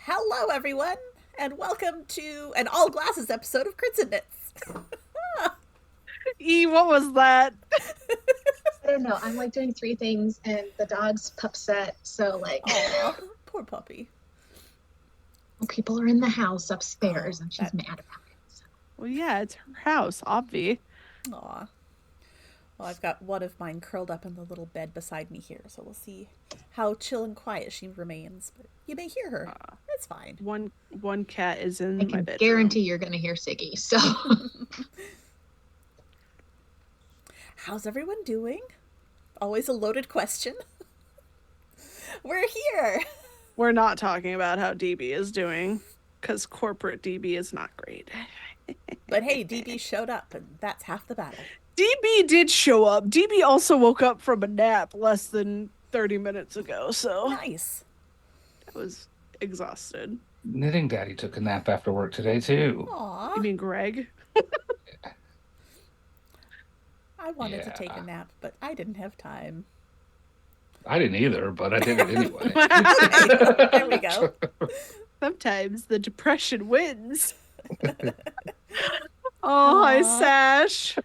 Hello, everyone, and welcome to an all glasses episode of Crits and Knits. What was that? I don't know. I'm like doing three things, and the dog's upset. So like, Aw, poor puppy. people are in the house upstairs, and she's that- mad about it. So. Well, yeah, it's her house, obvi. Aw. Well, I've got one of mine curled up in the little bed beside me here, so we'll see how chill and quiet she remains. But you may hear her. It's fine. One cat is in I my can bedroom. guarantee you're going to hear Siggy. So, How's everyone doing? Always a loaded question. We're here. We're not talking about how DB is doing, because corporate DB is not great. But hey, DB showed up, and that's half the battle. DB did show up. DB also woke up from a nap less than 30 minutes ago, so Nice. I was exhausted. Knitting Daddy took a nap after work today, too. Aw. You mean Greg? I wanted to take a Yeah. nap, but I didn't have time. I didn't either, but I did it anyway. Okay, there we go. Sometimes the depression wins. Oh, hi, Aw. Sash.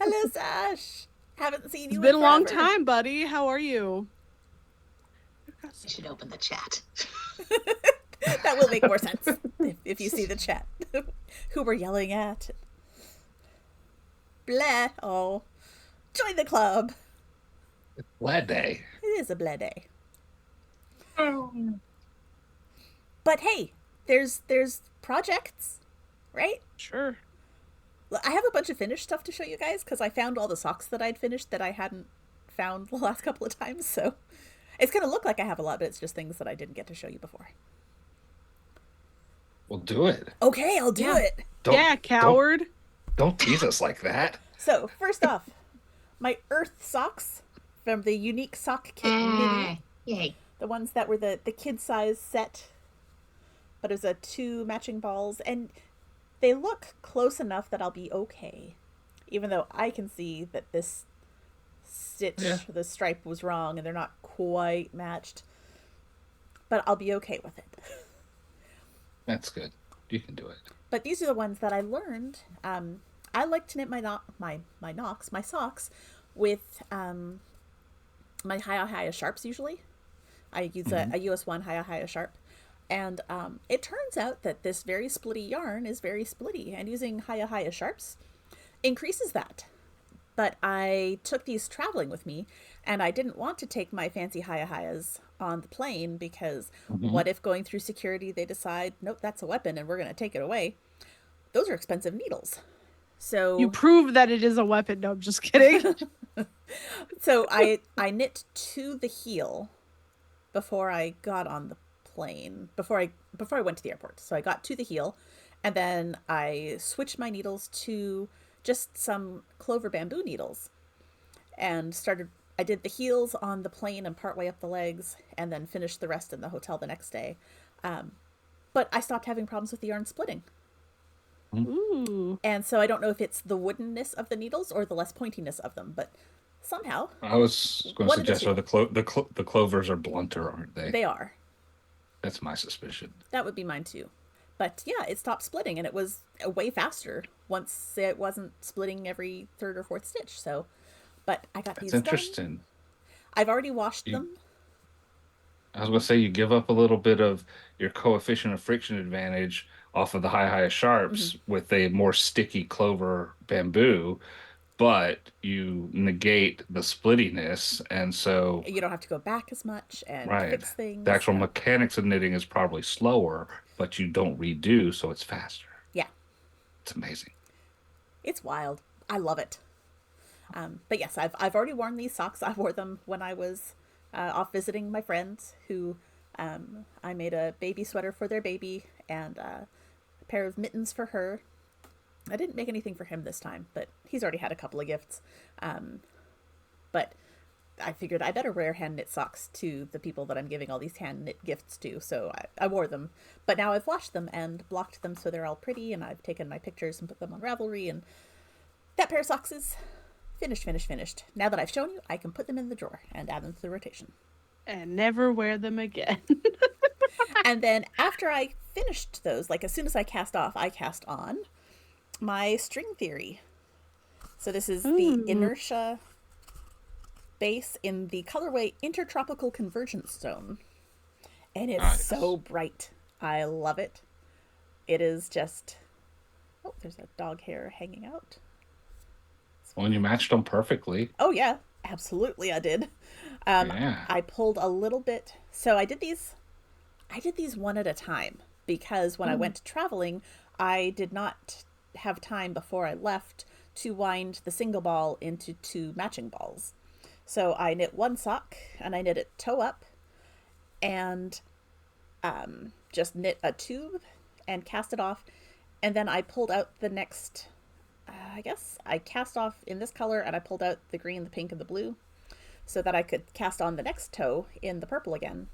Hello, Sash. Haven't seen you It's been in a long forever. time, buddy. How are you? I should open the chat. That will make more sense if you see the chat. Who we're yelling at. Bleh. Oh. Join the club. Glad day. It is a bleh day. Oh. But hey, there's projects, right? Sure. I have a bunch of finished stuff to show you guys because I found all the socks that I'd finished that I hadn't found the last couple of times. So it's gonna look like I have a lot, but it's just things that I didn't get to show you before. We'll do it. Okay, I'll do Yeah. it. Yeah, coward. Don't tease us like that. So first off, my Earth socks from the Unique Sock Kit Mini, Yay. the ones that were the kid size set, but it was a 2 matching balls, and they look close enough that I'll be okay, even though I can see that this stitch, Yeah. the stripe was wrong, and they're not quite matched. But I'll be okay with it. That's good. You can do it. But these are the ones that I learned. I like to knit my socks with my Hiya Sharps usually. I use a US1 Hiya Sharp. And it turns out that this very splitty yarn is very splitty, and using Hiya Sharps increases that. But I took these traveling with me, and I didn't want to take my fancy Hayas on the plane because what if going through security they decide, nope, that's a weapon and we're going to take it away? Those are expensive needles. So You prove that it is a weapon. No, I'm just kidding. so I knit to the heel before I got on the plane, before I went to the airport. So I got to the heel, and then I switched my needles to just some clover bamboo needles, and I did the heels on the plane and partway up the legs, and then finished the rest in the hotel the next day. But I stopped having problems with the yarn splitting. Ooh. And so I don't know if it's the woodenness of the needles or the less pointiness of them, but somehow I was going to One of the suggest, two. the clovers are blunter, aren't they? they are. That's my suspicion. That would be mine too. But yeah, it stopped splitting, and it was way faster once it wasn't splitting every third or fourth stitch. So, but I got That's these done. interesting. I've already washed You- them. I was going to say you give up a little bit of your coefficient of friction advantage off of the high sharps with a more sticky clover bamboo, but you negate the splittiness, and so You don't have to go back as much and right, fix things. the actual so- mechanics of knitting is probably slower, but you don't redo, so it's faster. Yeah, It's amazing. it's wild. I love it. But yes, I've already worn these socks. I wore them when I was off visiting my friends who I made a baby sweater for their baby and a pair of mittens for her. I didn't make anything for him this time, but he's already had a couple of gifts. But I figured I better wear hand knit socks to the people that I'm giving all these hand knit gifts to, so I wore them. But now I've washed them and blocked them so they're all pretty, and I've taken my pictures and put them on Ravelry, and that pair of socks is finished. Now that I've shown you, I can put them in the drawer and add them to the rotation. And never wear them again. And then after I finished those, like as soon as I cast off, I cast on my string theory. So this is the Inertia base in the colorway Intertropical Convergence Zone. And it's Nice. so bright. I love it. It is just... Oh, there's a dog hair hanging out. Well, you matched them perfectly. Oh yeah, absolutely I did. Yeah. I pulled a little bit. So I did these one at a time because when I went traveling, I did not have time before I left to wind the single ball into 2 matching balls. So I knit one sock and I knit it toe up and just knit a tube and cast it off. And then I pulled out the next, I guess I cast off in this color and I pulled out the green, the pink, and the blue so that I could cast on the next toe in the purple again.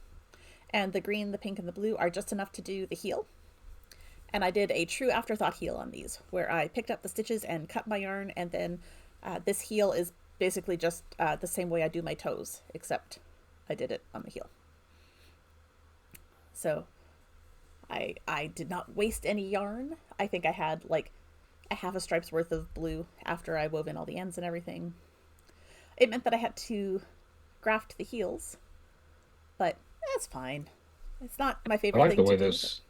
And the green, the pink, and the blue are just enough to do the heel. And I did a true afterthought heel on these, where I picked up the stitches and cut my yarn, and then this heel is basically just the same way I do my toes, except I did it on the heel. So I did not waste any yarn. I think I had like a half a stripe's worth of blue after I wove in all the ends and everything. It meant that I had to graft the heels, but that's fine. It's not my I favorite like thing the way to do. those.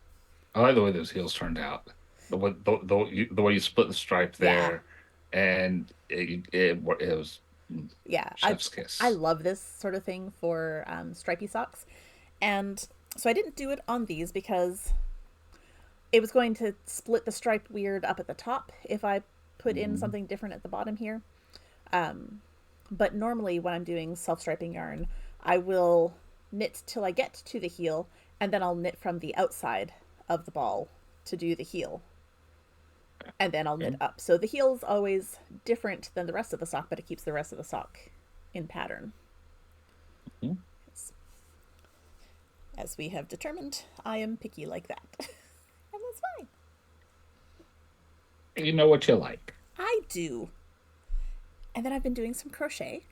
I like the way those heels turned out. The way you split the stripe there, and it was Yeah, Chef's kiss. I love this sort of thing for stripy socks. And so I didn't do it on these because it was going to split the stripe weird up at the top if I put in something different at the bottom here. But normally when I'm doing self-striping yarn, I will knit till I get to the heel, and then I'll knit from the outside of the ball to do the heel. And then I'll knit up. So the heel's always different than the rest of the sock, but it keeps the rest of the sock in pattern. Mhm. As we have determined, I am picky like that. And that's fine. You know what you like. I do. And then I've been doing some crochet.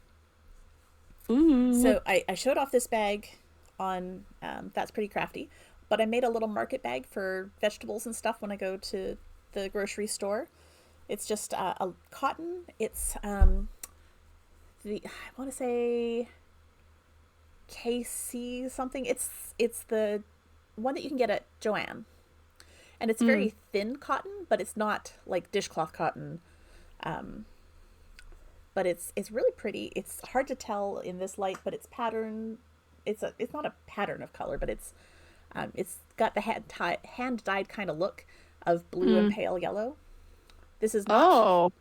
Ooh. So I showed off this bag on That's Pretty Crafty, but I made a little market bag for vegetables and stuff when I go to the grocery store. It's just a cotton. It's I want to say KC something. It's the one that you can get at Joann, and it's very thin cotton, but it's not like dishcloth cotton. But it's really pretty. It's hard to tell in this light, but it's pattern. It's not a pattern of color, but it's got the hand dyed kind of look of blue and pale yellow. This is not. Oh.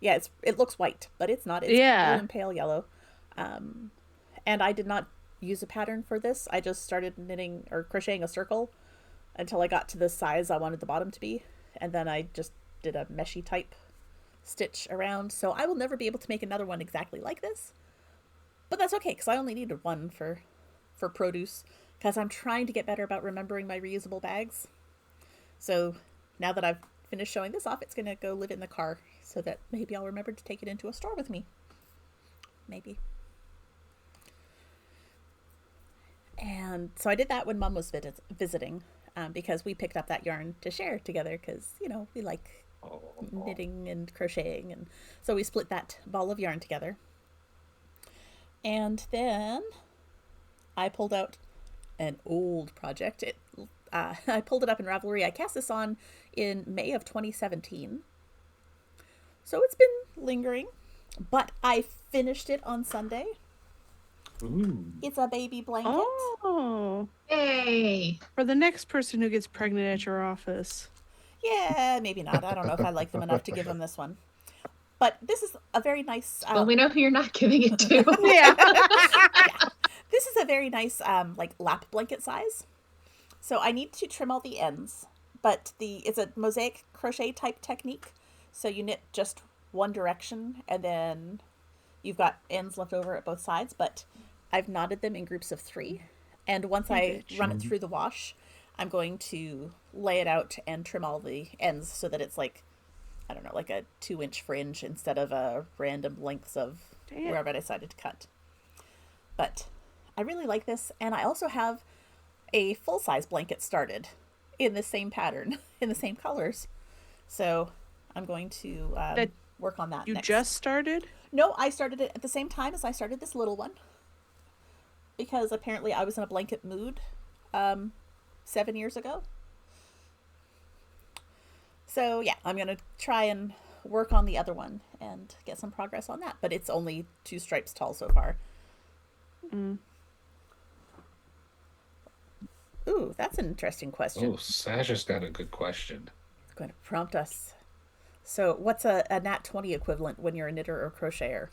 Yeah, it looks white, but it's not. It's blue and pale yellow. And I did not use a pattern for this. I just started knitting or crocheting a circle until I got to the size I wanted the bottom to be, and then I just did a meshy type stitch around. So I will never be able to make another one exactly like this, but that's okay because I only needed one for produce, because I'm trying to get better about remembering my reusable bags. So now that I've finished showing this off, it's gonna go live in the car so that maybe I'll remember to take it into a store with me. Maybe. And so I did that when Mom was visiting, because we picked up that yarn to share together because, you know, we like knitting and crocheting, and so we split that ball of yarn together. And then I pulled out an old project. I pulled it up in Ravelry. I cast this on in May of 2017, so it's been lingering, but I finished it on Sunday. Ooh. It's a baby blanket. Oh. Yay! For the next person who gets pregnant at your office. Yeah, maybe not. I don't know if I like them enough to give them this one. But this is a very nice... Well, we know who you're not giving it to. Yeah. yeah. This is a very nice like lap blanket size. So I need to trim all the ends, but it's a mosaic crochet type technique. So you knit just one direction, and then you've got ends left over at both sides, but I've knotted them in groups of 3. And once I run it through the wash, I'm going to lay it out and trim all the ends so that it's like, I don't know, like a 2-inch fringe instead of a random lengths of wherever I decided to cut. But I really like this, and I also have a full-size blanket started in the same pattern, in the same colors. So I'm going to work on that You next. just started? No, I started it at the same time as I started this little one, because apparently I was in a blanket mood 7 years ago. So yeah, I'm going to try and work on the other one and get some progress on that, but it's only 2 stripes tall so far. Ooh, that's an interesting question. Oh, Sasha's got a good question. It's going to prompt us. So what's a Nat 20 equivalent when you're a knitter or crocheter?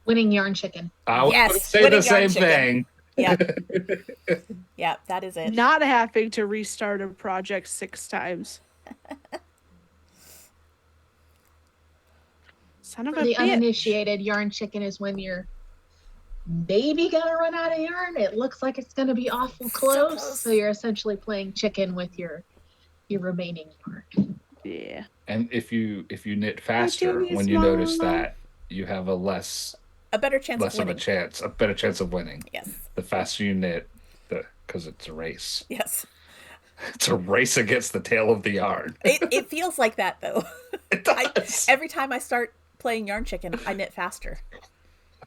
Winning yarn chicken. I was Yes, going to say winning the same yarn chicken. thing. Yeah. Yeah, that is it. Not having to restart a project 6 times. Son of For a the bitch. uninitiated, yarn chicken is when you're maybe gonna run out of yarn. It looks like it's gonna be awful close. So you're essentially playing chicken with your remaining yarn. Yeah. And if you knit faster, doing when this, you notice Mama. that, you have a better chance less of of winning. a better chance of winning. Yes. The faster you knit, because it's a race. Yes. It's a race against the tail of the yarn. It feels like that though. It does. Every time I start playing yarn chicken, I knit faster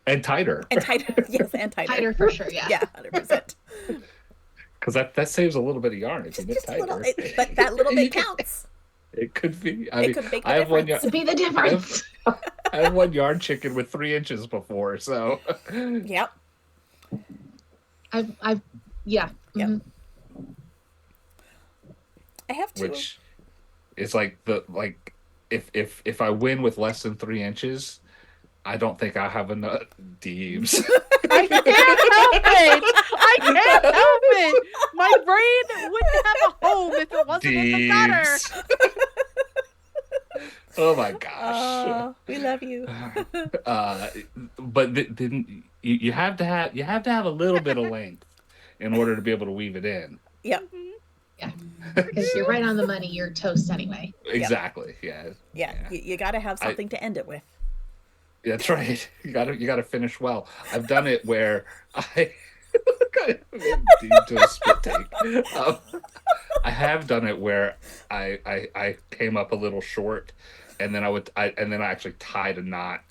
And tighter. and tighter. Yes, and tighter. Tighter for sure, yeah. Yeah, 100%. Because that saves a little bit of yarn if you knit Just a tighter. little, but that little bit counts. It could be. It could make the I have one difference. To be the difference. I've won yard chicken with 3 inches before, so Yep. I've yeah. Yep. mhm. I have two. which is like if I win with less than 3 inches, I don't think I have enough Deebs. I can't help it. I can't help it. My brain wouldn't have a home if it wasn't in the gutter. Deebs. Oh my gosh. Oh, we love you. But then you have to have a little bit of length in order to be able to weave it in. Yep. Because you're right on the money. You're toast anyway. Exactly. Yeah. Yeah. You got to have something to end it with. That's right. You gotta finish well. I've done it where I deep to a spit take. I have done it where I came up a little short, and then I actually tied a knot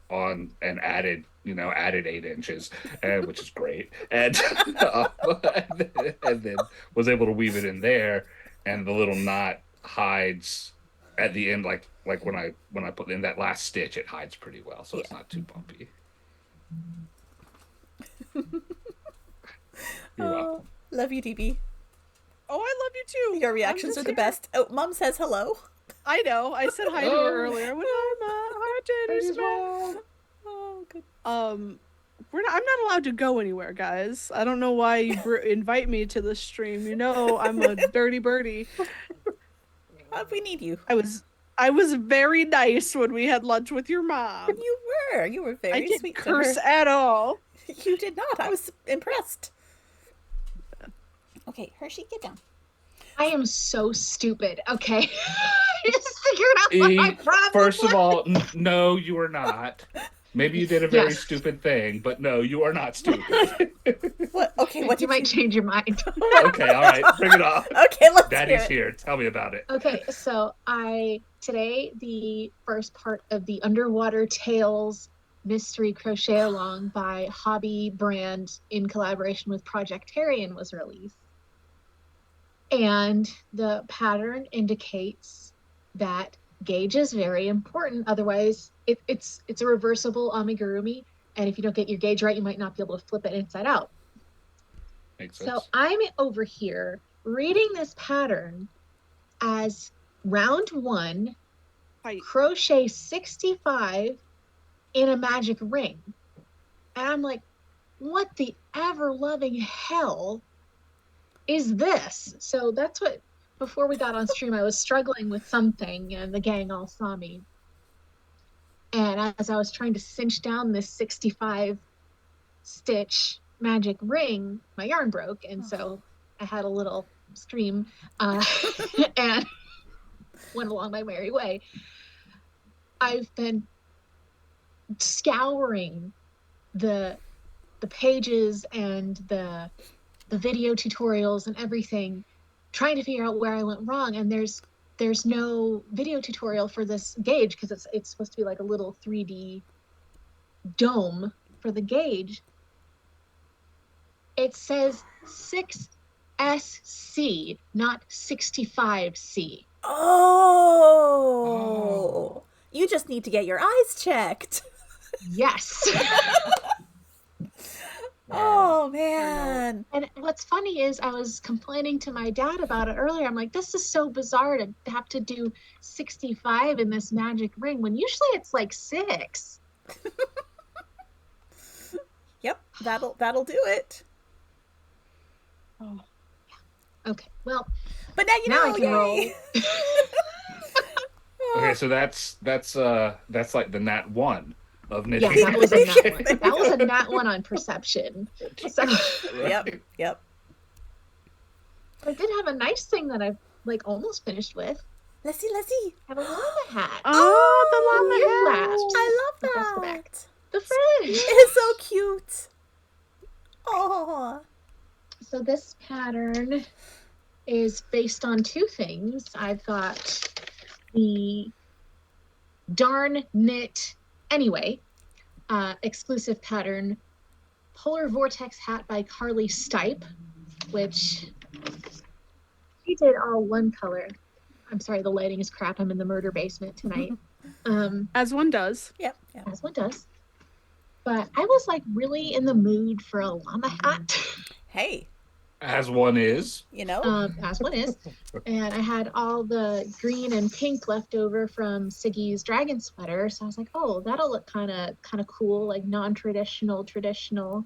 on and added 8 inches, which is great, and and then was able to weave it in there, and the little knot hides at the end, like when I put in that last stitch, it hides pretty well, so it's not too bumpy. You're welcome. Love you, DB. Oh, I love you too. Your I'm reactions just are the here. best. Oh, Mom says hello. I know. I said hi to Oh. her earlier. When hi, Jenny. Oh, good. I'm not allowed to go anywhere, guys. I don't know why you invite me to this stream. You know I'm a dirty birdie. We need you. I was very nice when we had lunch with your mom. You were very I didn't sweet curse to her. at all. You did not. I was impressed. Okay, Hershey, get down. I am so stupid. Okay. I just figured out what my problem First of was. all, no, you are not. Maybe you did a very Yes. stupid thing, but no, you are not stupid. What? Okay, what You did might change your mind. Okay, all right, bring it on. Okay, let's Daddy's hear it. here. Tell me about it. Okay, so today the first part of the Underwater Tales mystery crochet along by Hobby Brand in collaboration with Projectarian was released. And the pattern indicates that gauge is very important. Otherwise, it's a reversible amigurumi, and if you don't get your gauge right, you might not be able to flip it inside out. Makes sense. So I'm over here reading this pattern as round 1, Right. crochet 65 in a magic ring. And I'm like, what the ever-loving hell is this? So that's what, before we got on stream, I was struggling with something, and the gang all saw me. And as I was trying to cinch down this 65 stitch magic ring, my yarn broke, and so I had a little stream and went along my merry way. I've been scouring the pages and the video tutorials and everything, trying to figure out where I went wrong, and there's no video tutorial for this gauge because it's supposed to be like a little 3D dome for the gauge. It says 6SC, not 65C. Oh. You just need to get your eyes checked. Yes. Oh, man. And what's funny is I was complaining to my dad about it earlier. I'm like, this is so bizarre to have to do 65 in this magic ring when usually it's like 6. Yep, that'll do it. Oh. Okay, well, But now you now know. I can roll. yay. Okay, so that's like the nat 1 of Yeah, knitting. that was a nat one. That was a nat one on perception. So Yep, yep. I did have a nice thing that I've like almost finished with. Let's see. I have a llama hat. Oh, the llama ear hat. flaps. I love Across that. the back. The fringe. It is so cute. Oh. So this pattern is based on 2 things. I've got the Darn Knit Anyway exclusive pattern, Polar Vortex Hat by Carly Stipe, which she did all one color. I'm sorry, the lighting is crap. I'm in the murder basement tonight. As one does. Yep. Yep. as one does. But I was like really in the mood for a llama hat. Hey, As one is. you know? As one is. And I had all the green and pink left over from Siggy's dragon sweater. So I was like, oh, that'll look kind of cool, like non-traditional, traditional.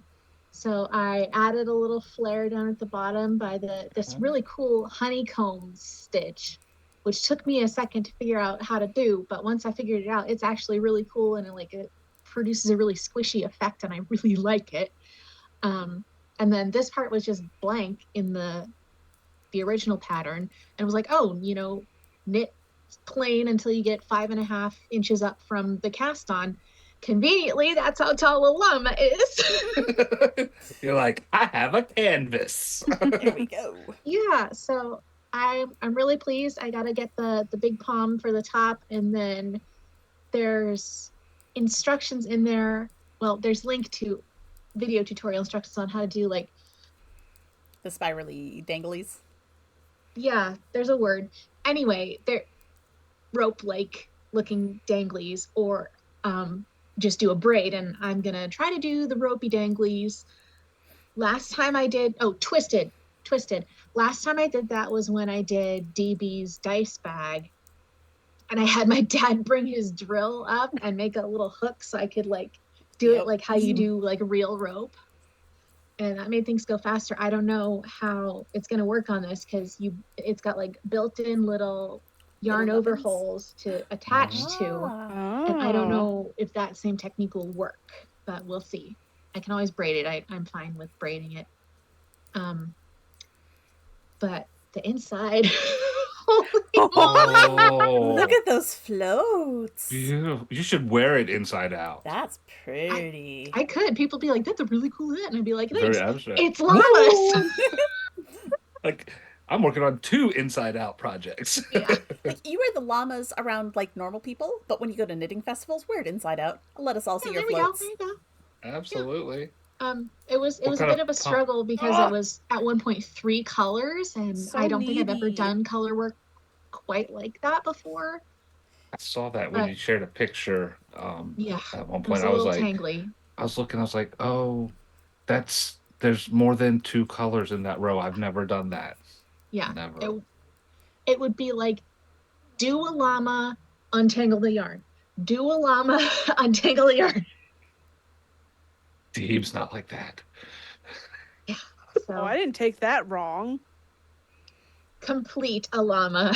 So I added a little flare down at the bottom by this really cool honeycomb stitch, which took me a second to figure out how to do. But once I figured it out, it's actually really cool, and it produces a really squishy effect, and I really like it. And then this part was just blank in the original pattern, and was like, oh, knit plain until you get 5.5 inches up from the cast on. Conveniently, that's how tall a llama is. You're like, I have a canvas. There we go. Yeah, so I'm really pleased. I gotta get the big palm for the top, and then there's instructions in there. Well, there's link to video tutorial instructions on how to do The spirally danglies. yeah, there's a word. Anyway, they're rope-like looking danglies, or just do a braid, and I'm gonna try to do the ropey danglies. Last time I did, twisted. Last time I did that was when I did DB's dice bag, and I had my dad bring his drill up and make a little hook so I could do it like how you do real rope, and that made things go faster. I don't know how it's gonna work on this because it's got built-in little yarn Little over buttons? holes to attach to, Ah. and I don't know if that same technique will work, but we'll see. I can always braid it. I'm fine with braiding it. But the inside, holy moly. Oh, Look at those floats. you should wear it inside out. That's pretty. I could. People be like, that's a really cool hat. And I'd be like, Very thanks. abstract. It's llamas. Like, I'm working on 2 inside out projects. Yeah. You wear the llamas around normal people, but when you go to knitting festivals, wear it inside out. Let us all see Yeah, your there we go. floats. There you go. Absolutely. It was What a kind bit of of a struggle because it was at one point 3 colors, and So I don't think I've ever needy. done color work quite like that before. I saw that when But- you shared a picture. Yeah, At one it was point, a I was little like, tangly. I was looking, I was like, oh, there's more than 2 colors in that row. I've never done that. Yeah, Never. it would be like, do a llama, untangle the yarn. Do a llama, untangle the yarn. Deeb's not like that. So Oh, I didn't take that wrong. complete a llama,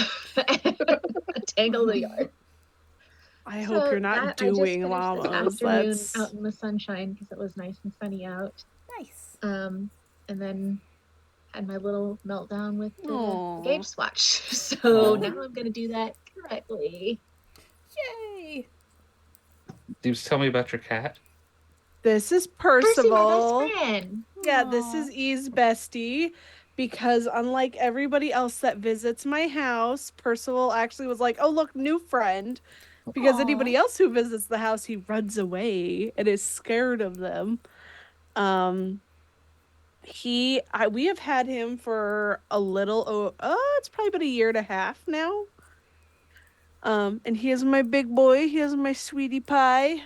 untangle the yarn. I hope you're not I just doing finished llamas. this afternoon That's out in the sunshine because it was nice and sunny out. Nice. And then had my little meltdown with the Aw. gauge swatch. So Aw. now I'm gonna do that correctly. Yay. Deeb's, tell me about your cat. this is Percy, my Percival. best friend. Yeah, this Aw. is E's bestie. Because unlike everybody else that visits my house, Percival actually was like, "Oh, look, new friend." Because Aw. anybody else who visits the house, he runs away and is scared of them. We have had him for a little. It's probably been 1.5 years now. And he is my big boy. He is my sweetie pie.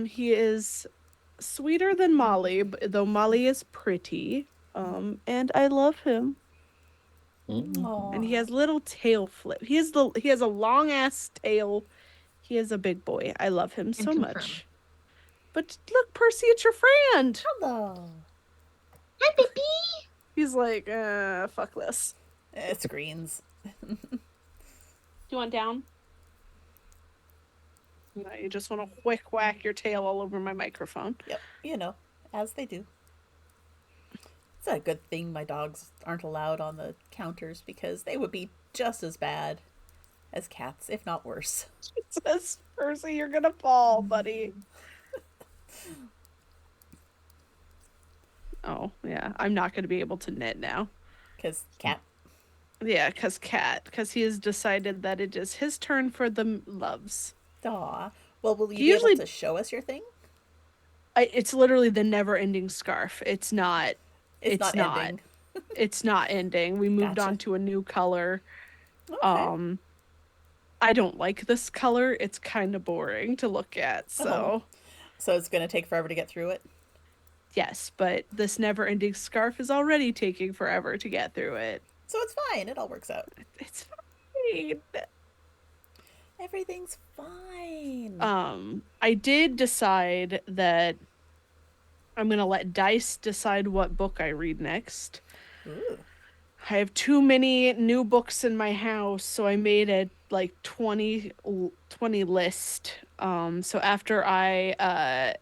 He is sweeter than Molly, though Molly is pretty. And I love him. Aw. And he has little tail flip. He has a long ass tail. He is a big boy. I love him so confirm. much. But look, Percy, it's your friend. Hello. Hi, baby. He's like, fuck this. Screens. Do you want down? No, you just want to whack your tail all over my microphone. Yep. As they do. It's a good thing my dogs aren't allowed on the counters because they would be just as bad as cats, if not worse. It says, Percy, you're gonna fall, buddy. Oh, yeah. I'm not gonna be able to knit now. Because cat. Yeah, because he has decided that it is his turn for the loves. Aw. Well, will you He be usually- able to show us your thing? It's literally the never-ending scarf. It's not. It's not ending. It's not ending. We moved Gotcha. on to a new color. Okay. I don't like this color. It's kind of boring to look at. So, So it's going to take forever to get through it. yes, but this never-ending scarf is already taking forever to get through it. So it's fine. It all works out. It's fine. Everything's fine. I did decide that I'm gonna let Dice decide what book I read next. Ooh. I have too many new books in my house, so I made a like 20 list. So after I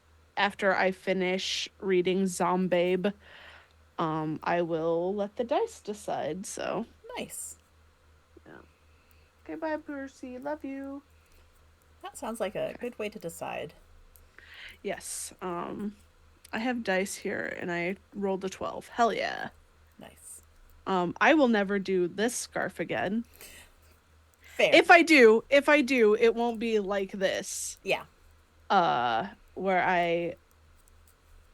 finish reading Zombabe, I will let the dice decide. So Nice. okay, bye, Percy. Love you. That sounds like a good way to decide. Yes. I have dice here, and I rolled a 12. Hell yeah. Nice. I will never do this scarf again. Fair. If I do, it won't be like this. Yeah. Where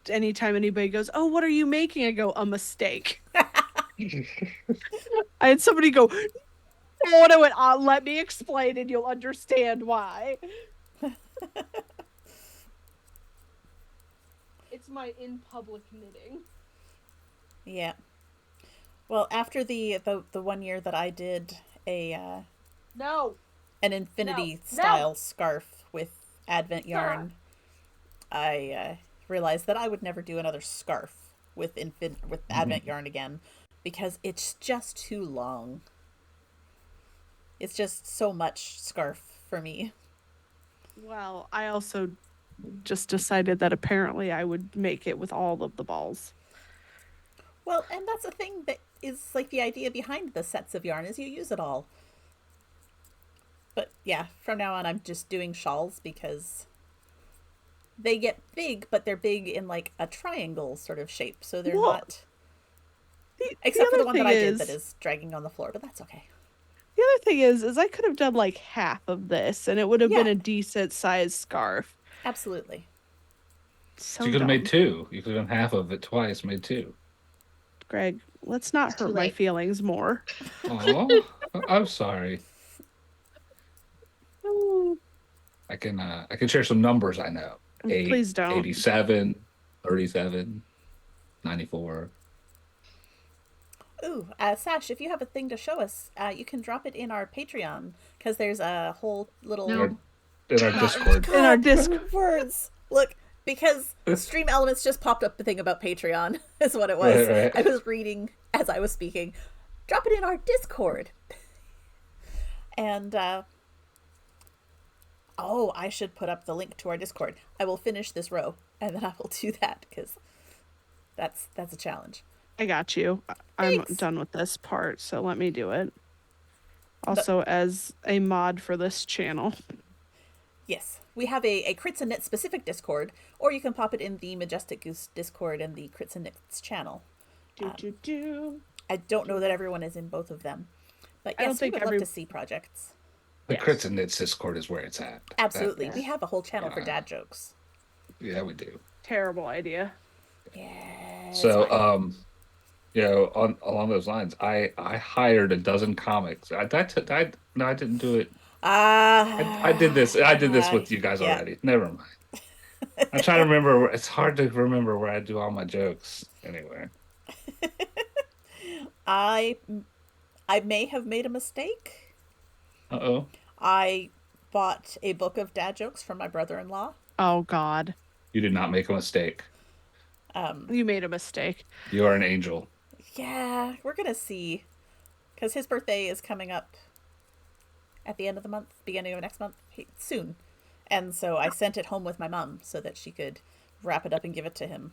anytime anybody goes, "Oh, what are you making?" I go, "A mistake." I had somebody go, "Oh," and I went, "Let me explain, and you'll understand why." It's my in public knitting. Yeah. Well, after the 1 year that I did an infinity style scarf with Advent yarn, I realized that I would never do another scarf with Advent yarn again because it's just too long. It's just so much scarf for me. Well, I also just decided that apparently I would make it with all of the balls. Well, and that's the thing that is like the idea behind the sets of yarn is you use it all. But yeah, from now on I'm just doing shawls because they get big, but they're big in like a triangle sort of shape, so they're not. Except for the one that I did that is dragging on the floor, but that's okay. The other thing is I could have done like half of this, and it would have been a decent sized scarf. Absolutely. So you could have made two. You could have done half of it twice, made two. Greg, let's not hurt my feelings more. Oh, I'm sorry. I can share some numbers I know. Please don't. 87, 37, 94. Ooh, Sash, if you have a thing to show us, you can drop it in our Patreon because there's a whole little in our Discord. In our Discord. Words. Look, because Stream Elements just popped up the thing about Patreon is what it was. Right. I was reading as I was speaking. Drop it in our Discord. And I should put up the link to our Discord. I will finish this row and then I will do that because that's a challenge. I got you. Thanks. I'm done with this part, so let me do it. Also, as a mod for this channel. Yes, we have a Crits and Knits specific Discord, or you can pop it in the Majestic Goose Discord and the Crits and Knits channel. I don't know that everyone is in both of them, but yes, we would love to see projects. The Crits and Knits Discord is where it's at. Absolutely, we have a whole channel for dad jokes. Yeah, we do. Terrible idea. Yeah. So, along those lines, I hired a dozen comics. I didn't do it. I did this. I did this with you guys already. Never mind. I'm trying to remember. It's hard to remember where I do all my jokes. Anyway, I may have made a mistake. Uh-oh. I bought a book of dad jokes from my brother-in-law. Oh God. You did not make a mistake. You made a mistake. You are an angel. Yeah, we're gonna see, because his birthday is coming up at the end of the month, beginning of next month, soon, and so I sent it home with my mom so that she could wrap it up and give it to him.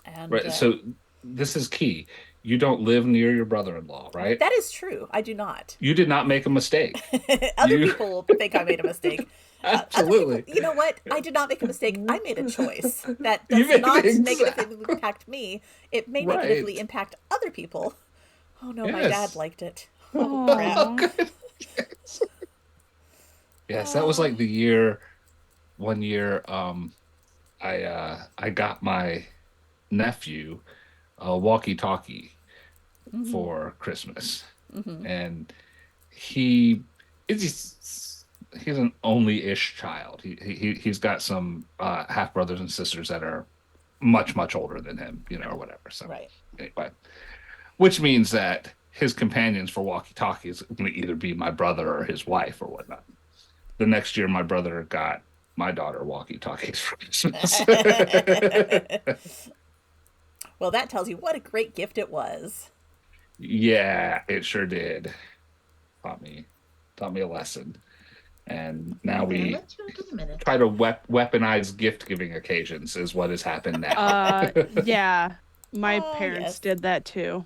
And right. So this is key. You don't live near your brother-in-law, right? That is true. I do not. You did not make a mistake. Other people think I made a mistake. Absolutely. People, you know what? I did not make a mistake. I made a choice that does not negatively impact me. It may negatively impact other people. Oh no, my dad liked it. Oh crap. Yes, that was like the 1 year I got my nephew a walkie-talkie for Christmas. And he it's just, he's an only-ish child. He's got some half brothers and sisters that are much older than him, or whatever. So Right. anyway, which means that his companions for walkie-talkies going to either be my brother or his wife or whatnot. The next year, my brother got my daughter walkie-talkies for Christmas. Well, that tells you what a great gift it was. Yeah, it sure did. Taught me, taught me a lesson. And now I'm gonna we let you in a minute. try to weaponize gift giving occasions is what has happened now. Yeah, my Oh, parents yes. did that too.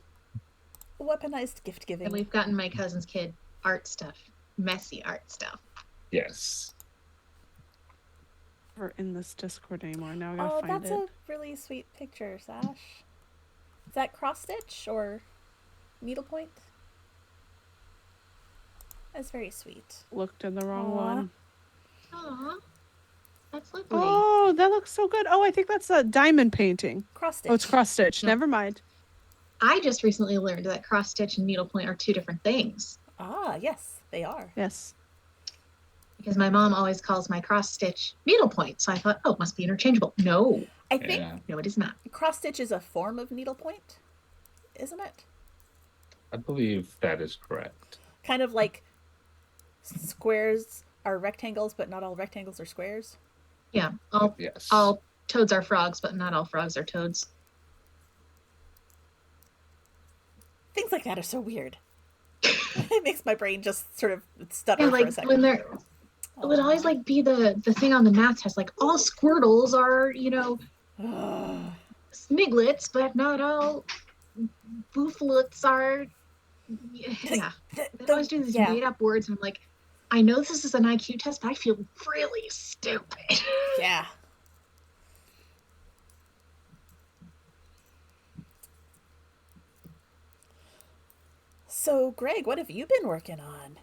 Weaponized gift And giving. we've gotten my cousin's kid art stuff, messy art stuff. Yes. We're in this Discord anymore. Now I gotta Oh, find that's it. a really sweet picture, Sash. Is that cross stitch or needlepoint? That's very sweet. Looked in the wrong Aw. one. Aw, that's lovely. Oh, that looks so good. Oh, I think that's a diamond painting. Cross stitch. Oh, it's cross stitch. No. Never mind. I just recently learned that cross stitch and needlepoint are two different things Ah, yes, they are. Yes. because my mom always calls my cross stitch needlepoint. So I thought, oh, it must be interchangeable. No, I think Yeah. no, it is not. cross stitch is a form of needlepoint, isn't it? I believe that is correct. Kind of like squares are rectangles, but not all rectangles are squares. Yeah, Yes. all toads are frogs, but not all frogs are toads. Things like that are so weird. It makes my brain just sort of stutter Yeah, for a like second. when they're it would always like be the thing on the math test, like all squirtles are, Ugh. smiglets, but not all booflets are. Yeah, they always do these yeah. made up words, and I'm like, I know this is an IQ test, but I feel really stupid. Yeah. So, Greg, what have you been working on?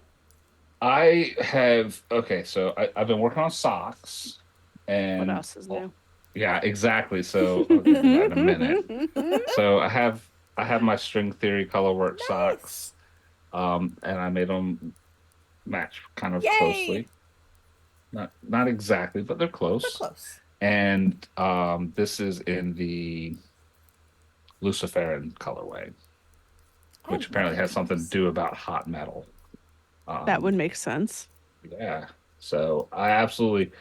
I have so I've been working on socks and What else is new? Yeah, exactly. So I'll get to that in a minute. So I have my string theory color work Nice. socks. And I made them match kind of Yay! closely. Not exactly, but they're close. They're close. And this is in the Luciferin colorway, which apparently has something to do about hot metal. That would make sense. Yeah. So I absolutely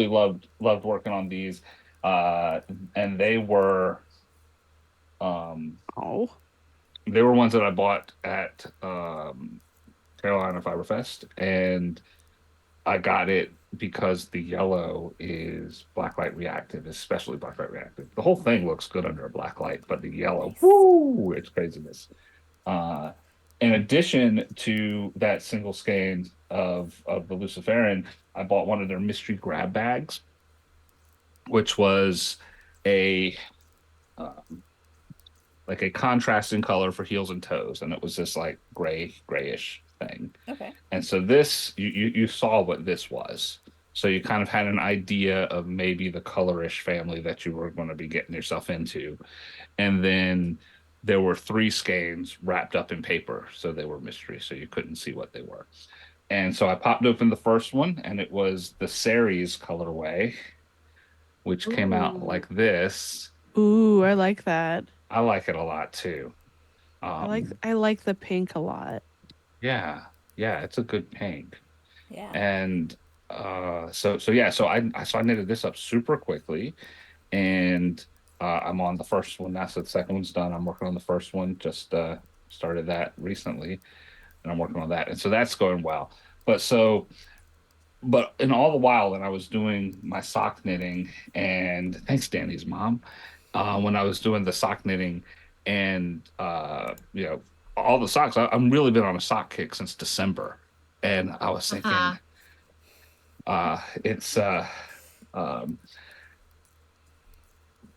loved working on these. And they were Oh. they were ones that I bought at Carolina Fiber Fest, and I got it because the yellow is blacklight reactive, especially blacklight reactive. The whole thing looks good under a black light, but the yellow, Nice. whoo, it's craziness. In addition to that single skein of the Luciferin, I bought one of their mystery grab bags, which was a like a contrasting color for heels and toes, and it was this like grayish thing. Okay. And so this, you saw what this was. So you kind of had an idea of maybe the colorish family that you were going to be getting yourself into. And then there were 3 skeins wrapped up in paper, so they were mystery, so you couldn't see what they were. And so I popped open the first one, and it was the Ceres colorway, which came out Ooh. like this. Ooh, I like that. I like it a lot too. I like the pink a lot. Yeah, it's a good pink. Yeah. And so I knitted this up super quickly, and I'm on the first one now. So the second one's done. I'm working on the first one. Just started that recently, and I'm working on that, and so that's going well. But in all the while that I was doing my sock knitting, and thanks Danny's mom, when I was doing the sock knitting, and all the socks, I'm really been on a sock kick since December, and I was thinking,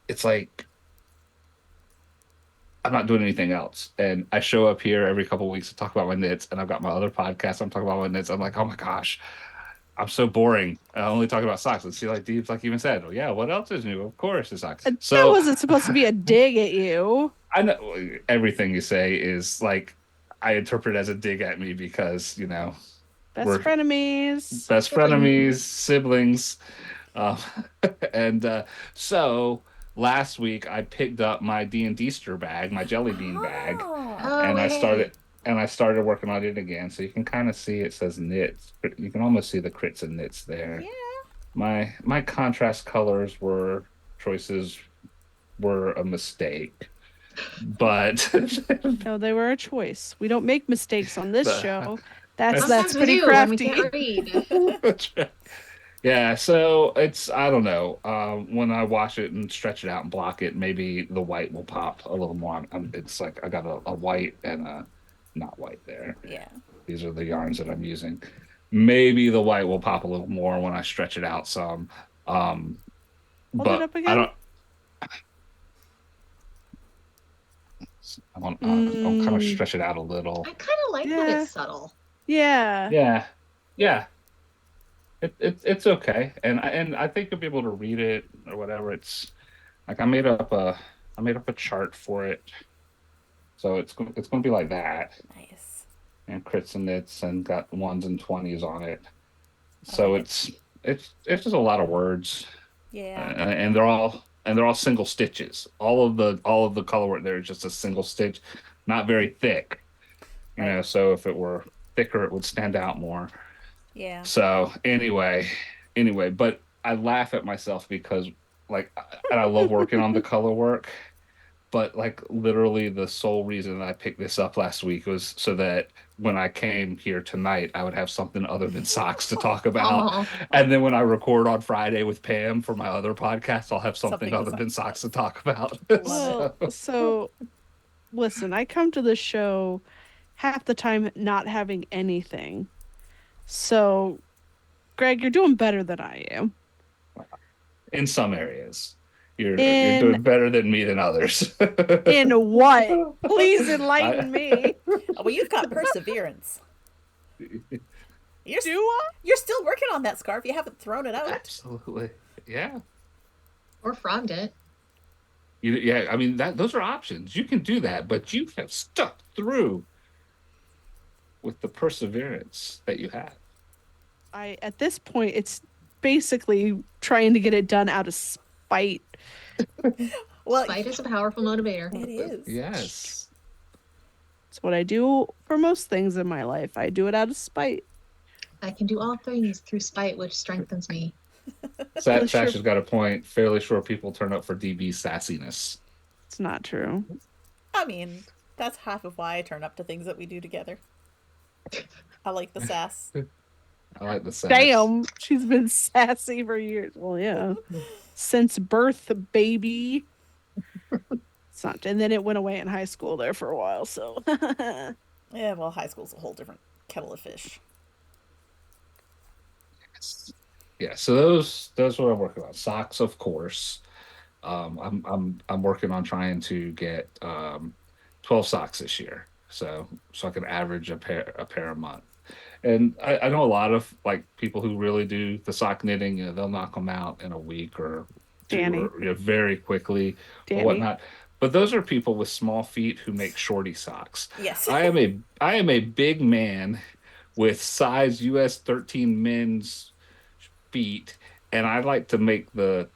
it's like I'm not doing anything else, and I show up here every couple of weeks to talk about my knits, and I've got my other podcast. I'm talking about my knits. I'm like, oh my gosh, I'm so boring. I only talk about socks. And she like Deeps like even said, oh yeah, what else is new? Of course, it's socks. That So wasn't supposed to be a dig at you. I know everything you say is like I interpret as a dig at me because Best We're frenemies. best frenemies, siblings. Um, and so last week I picked up my D&D bag, my jelly bean bag, Oh, Oh, and I hey. started working on it again. So you can kind of see it says knits. You can almost see the crits and knits there. yeah. My contrast colors were choices were a mistake, but No, they were a choice. We don't make mistakes on this the, show. That's Sometimes we pretty do when we crafty. can't read. yeah. So it's I don't know. When I wash it and stretch it out and block it, maybe the white will pop a little more. It's like I got a white and a not white there. Yeah. These are the yarns that I'm using. Maybe the white will pop a little more when I stretch it out some. Um, Hold it but up I again. don't. I'll kind of Mm, stretch it out a little. I kind of like that Yeah. it's subtle. yeah. Yeah, yeah. It's okay, and I think you'll be able to read it or whatever. It's like I made up a chart for it, so it's going to be like that, Nice. and crits and nits, and got ones and 20s on it. I So like it's just a lot of words, Yeah. and they're all single stitches. All of the color work there is just a single stitch, not very thick. You Right. know, so if it were thicker, it would stand out more. Yeah. So anyway, but I laugh at myself because like, and I love working on the color work, but like literally the sole reason I picked this up last week was so that when I came here tonight, I would have something other than socks to talk about. Oh, And then when I record on Friday with Pam for my other podcast, I'll have something Something to other talk than socks to talk about. Love Well, so listen, I come to the show half the time not having anything. So, Greg, you're doing better than I am. In some areas, you're In doing better than me than others. in what? Please enlighten me. Oh, well, you've got perseverance. You're Do I? you're still working on that scarf. You haven't thrown it out. Absolutely, yeah. or frogged it. Yeah, I mean those are options. You can do that, but you have stuck through with the perseverance that you have. At this point it's basically trying to get it done out of spite. Well, Spite is a powerful motivator. it is. Yes. It's what I do for most things in my life. I do it out of spite. I can do all things through spite, which strengthens me. Sure. Sasha's got a point. Fairly sure people turn up for DB sassiness. It's not true. I mean, that's half of why I turn up to things that we do together. I like the sass. I like the sass. Damn, she's been sassy for years. Well, yeah. Since birth, baby. It's not, and then it went away in high school there for a while, so Yeah, well, high school's a whole different kettle of fish. Yeah, so those are what I'm working on. Socks, of course. I'm working on trying to get 12 socks this year, so I can average a pair a month. And I know a lot of like people who really do the sock knitting. You know, they'll knock them out in a week or two, Danny. or, you know, very quickly Danny. or whatnot. But those are people with small feet who make shorty socks. Yes. I am a big man with size US 13 men's feet, and I like to make the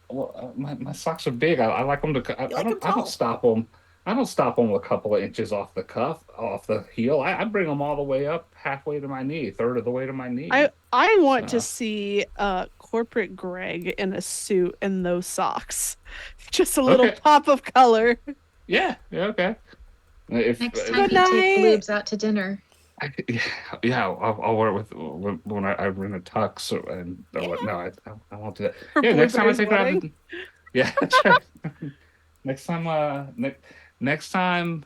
well, my socks are big. I like them to. You like 'em I don't tall. stop them. I don't stop them a couple of inches off the cuff, off the heel. I bring them all the way up halfway to my knee, third of the way to my knee. I want to So. see corporate Greg in a suit and those socks. Just a little Okay. pop of color. Yeah, okay. If Next time Good you take night. boobs out to dinner. yeah, I'll wear it with when I rent a tux and Yeah. no, I won't do that. For Yeah, next time I Blueberry's take her out. wedding. Yeah, that's right. Next time, next time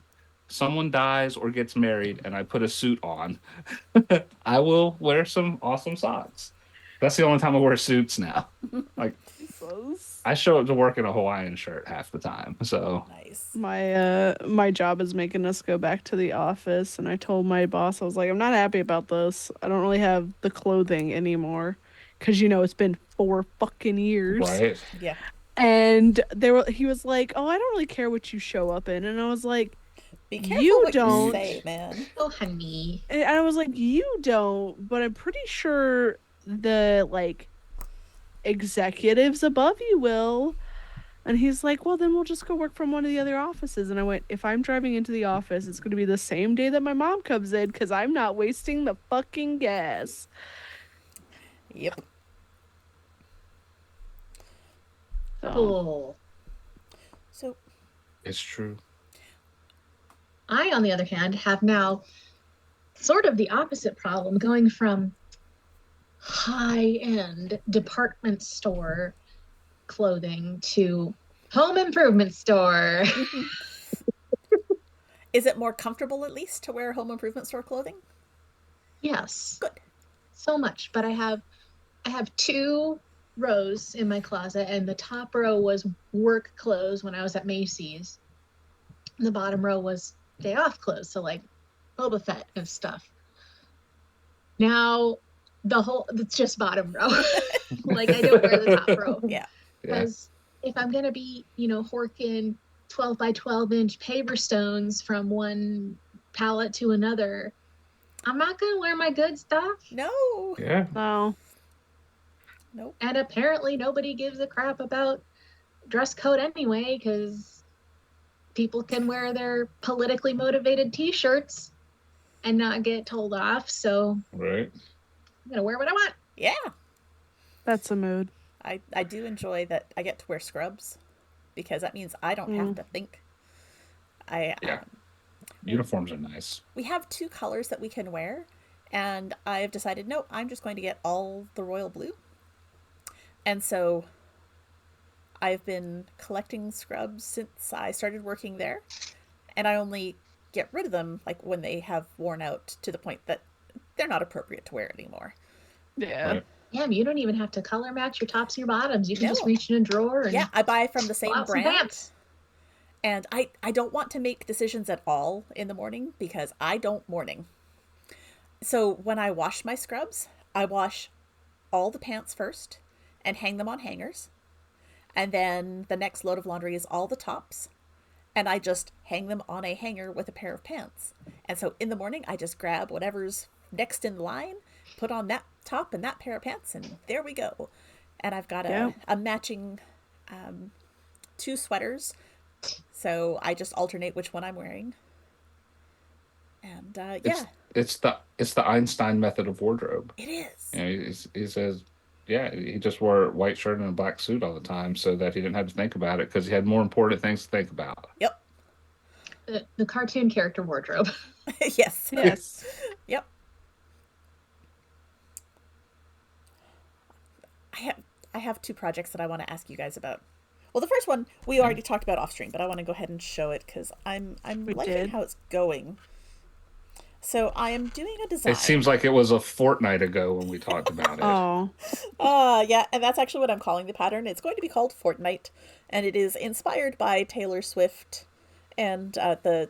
someone dies or gets married and I put a suit on, I will wear some awesome socks. That's the only time I wear suits now. Like Jesus. I show up to work in a Hawaiian shirt half the time. So Nice. My job is making us go back to the office, and I told my boss, I was like, I'm not happy about this. I don't really have the clothing anymore, because it's been 4 fucking years. right, Yeah. And he was like, oh, I don't really care what you show up in. And I was like, Be careful You what don't. you say, man. Oh, honey. And I was like, you don't, but I'm pretty sure the like executives above you will. And he's like, well, then we'll just go work from one of the other offices. And I went, if I'm driving into the office, it's going to be the same day that my mom comes in because I'm not wasting the fucking gas. Yep. So, Cool. So It's true. I, on the other hand, have now sort of the opposite problem, going from high-end department store clothing to home improvement store. is it more comfortable at least to wear home improvement store clothing? Yes, Good. so much. But I have two rows in my closet, and the top row was work clothes when I was at Macy's. And the bottom row was day off clothes, so like Boba Fett and stuff. Now it's just bottom row. Like I don't wear the top row. Yeah. Because if I'm gonna be, horking 12 by 12 inch paver stones from one pallet to another, I'm not gonna wear my good stuff. No. Yeah. no. Nope. And apparently nobody gives a crap about dress code anyway, because people can wear their politically motivated t-shirts and not get told off. So Right. I'm gonna wear what I want. Yeah. That's a mood. I do enjoy that I get to wear scrubs because that means I don't have to think. Yeah. Uniforms are nice. We have 2 colors that we can wear, and I've decided, no, I'm just going to get all the royal blue. And so I've been collecting scrubs since I started working there, and I only get rid of them like when they have worn out to the point that they're not appropriate to wear anymore. Yeah. Right. Damn, you don't even have to color match your tops and your bottoms. You can just No. reach in a drawer and Yeah, I buy from the same out some brand. pants. And I don't want to make decisions at all in the morning because I don't morning. So when I wash my scrubs, I wash all the pants first and hang them on hangers. And then the next load of laundry is all the tops. And I just hang them on a hanger with a pair of pants. And so in the morning, I just grab whatever's next in line, put on that top and that pair of pants, and there we go. And I've got a matching 2 sweaters. So I just alternate which one I'm wearing. And yeah, It's the Einstein method of wardrobe. it is. You know, he says, yeah, he just wore a white shirt and a black suit all the time so that he didn't have to think about it because he had more important things to think about. Yep. The cartoon character wardrobe. Yes. Yes. Yep. I have 2 projects that I want to ask you guys about. Well, the first one we already talked about off stream, but I want to go ahead and show it because I'm We liking did. how it's going. So I am doing a design. It seems like it was a fortnight ago when we talked about it. Oh. Yeah, and that's actually what I'm calling the pattern. It's going to be called Fortnite, and it is inspired by Taylor Swift and the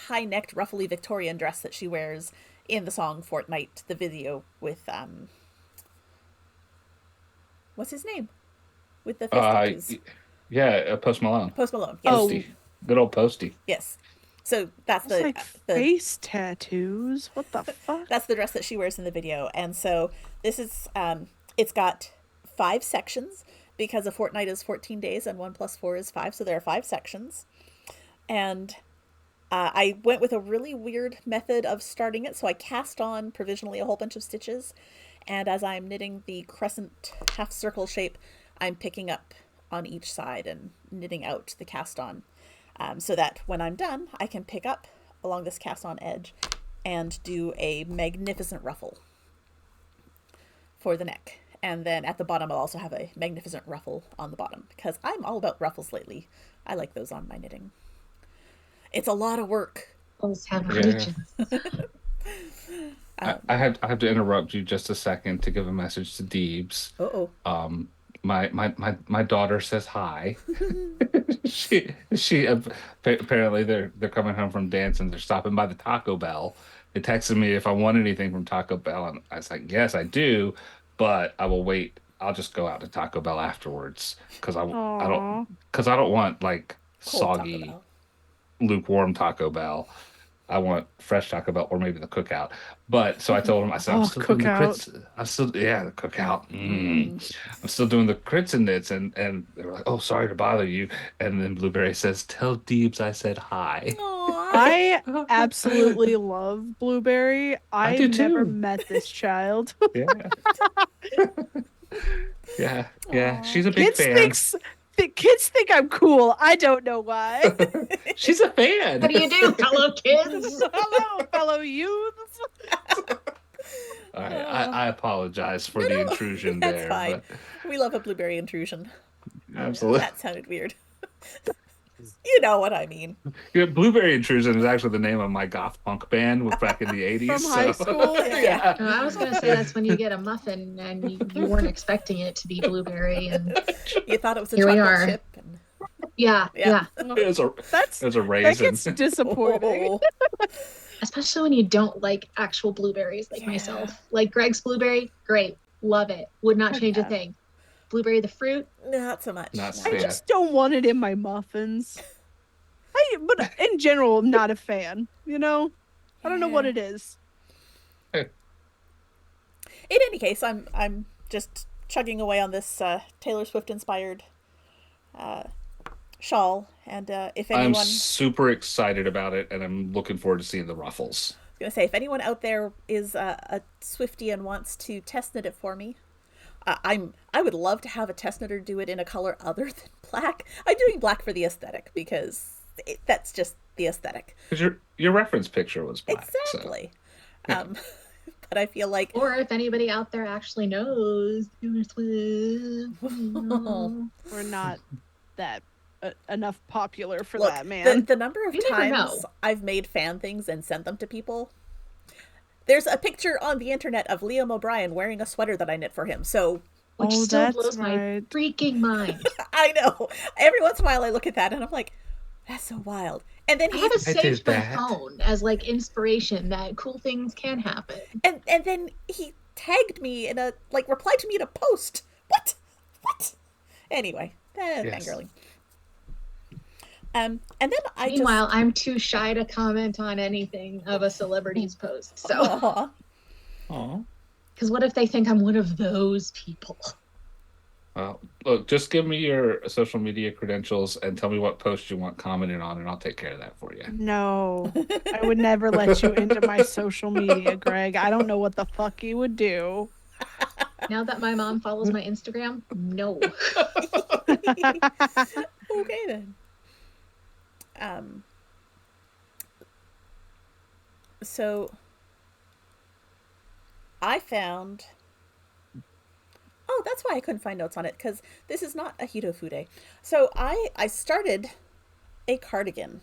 high-necked, ruffly Victorian dress that she wears in the song Fortnite, the video with what's his name? With the face tattoos. Yeah, Post Malone. Post Malone. Yes. Oh. Posty. Good old Posty. Yes. So that's It's the like face tattoos. What the fuck? that's the dress that she wears in the video. And so this is it's got 5 sections because a fortnight is 14 days and 1 + 4 is 5, so there are 5 sections. And I went with a really weird method of starting it, so I cast on provisionally a whole bunch of stitches, and as I'm knitting the crescent half circle shape, I'm picking up on each side and knitting out the cast on, so that when I'm done, I can pick up along this cast on edge and do a magnificent ruffle for the neck. And then at the bottom, I'll also have a magnificent ruffle on the bottom because I'm all about ruffles lately. I like those on my knitting. It's a lot of work. Those have Yeah. regions. I have to interrupt you just a second to give a message to Deebs. Uh-oh. My daughter says hi. she apparently they're coming home from dance and they're stopping by the Taco Bell. They texted me if I want anything from Taco Bell, and I was like, yes, I do, but I will wait. I'll just go out to Taco Bell afterwards because I Aw. don't want like Cold Taco soggy Bell. lukewarm Taco Bell. I want fresh Taco Bell or maybe the cookout. But so I told him, I said, I'm Oh, still doing the cookout. crits. I'm still, yeah, the cookout. Mm. I'm still doing the crits and knits. And they were like, oh, sorry to bother you. And then Blueberry says, tell Deebs I said hi. Aw. I absolutely love Blueberry. I I've do never too. met this child. Yeah. Yeah. Yeah. Aw. She's a big Kids fan. the kids think I'm cool. I don't know why. She's a fan. What do you do, fellow kids? Hello, fellow youths. All right. I apologize for No, the no, intrusion that's there. fine. We love a blueberry intrusion. But absolutely. That sounded weird. You know what I mean. Yeah, Blueberry Intrusion is actually the name of my goth punk band with back in the 80s. From high school? Yeah. I was gonna say that's when you get a muffin and you weren't expecting it to be blueberry, and You thought it was a Here we chocolate are. chip. And... yeah, Yeah. yeah. It was a, That's it was a that raisin. gets disappointing. Oh, Especially when you don't like actual blueberries, like Yeah. myself. Like Greg's blueberry, great, love it, would not change a Yeah. thing. Blueberry the fruit, not so much. Not no. I Yeah. just don't want it in my muffins. But in general, I'm not a fan. You know, I don't know what Yeah. it is. In any case, I'm just chugging away on this Taylor Swift inspired shawl, and if I'm anyone, super excited about it, and I'm looking forward to seeing the ruffles. I was gonna say, if anyone out there is a Swiftie and wants to test knit it for me, I would love to have a test knitter do it in a color other than black. I'm doing black for the aesthetic because that's just the aesthetic. Because your reference picture was black. Exactly. Um, but I feel like or if anybody out there actually knows Taylor Swift. We're not that enough popular for look, that, man. the number of You never times know. I've made fan things and sent them to people. There's a picture on the internet of Liam O'Brien wearing a sweater that I knit for him. So Which Oh, still that's blows my right. freaking mind. I know. Every once in a while I look at that and I'm like, that's so wild. And then I he have it I did saved my that. phone as like inspiration that cool things can happen. and then he tagged me in a replied to me in a post. What? Anyway, Yes. fangirling. And then I Meanwhile, I'm too shy to comment on anything of a celebrity's post. just So, Aw. Oh. because what if they think I'm one of those people? Well, look, just give me your social media credentials and tell me what post you want commented on, and I'll take care of that for you. No, I would never let you into my social media, Greg. I don't know what the fuck you would do. Now that my mom follows my Instagram, no. Okay then. So I found. Oh, that's why I couldn't find notes on it, because this is not a Hito Fude. So I started a cardigan.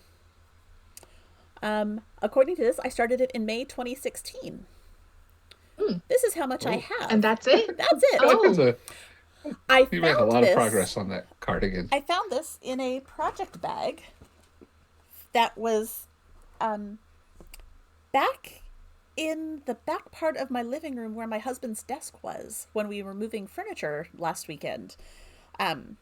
According to this, I started it in May 2016. Hmm. This is how much I Oh. have. And that's it? That's it. I feel like Oh. there's I you made a found lot this. of progress on that cardigan. I found this in a project bag that was back in the back part of my living room where my husband's desk was when we were moving furniture last weekend. I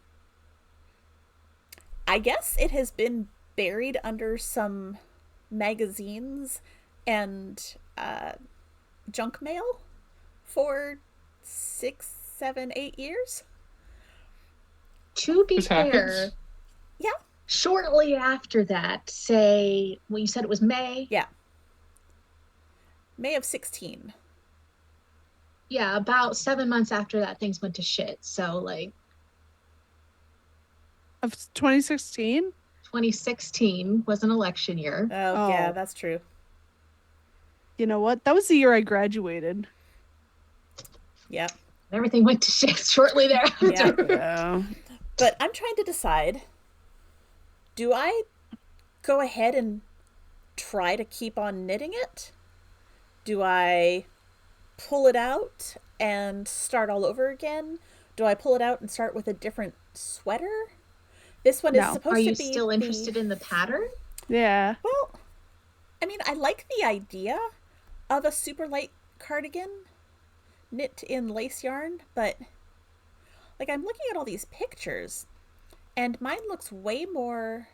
guess it has been buried under some magazines and junk mail for 6, 7, 8 years. To be This fair, happens. Yeah. shortly after that, say, well, you said it was May? Yeah. May of 16. Yeah, about 7 months after that, things went to shit. So, like, Of 2016? 2016 was an election year. Oh, yeah, Oh. that's true. You know what? That was the year I graduated. Yeah. Everything went to shit shortly thereafter. Yeah. Yeah. But I'm trying to decide, do I go ahead and try to keep on knitting it? Do I pull it out and start all over again? Do I pull it out and start with a different sweater? This one is No. supposed Are you to be still the- interested in the pattern? Yeah. Well, I mean, I like the idea of a super light cardigan knit in lace yarn, but like I'm looking at all these pictures and mine looks way more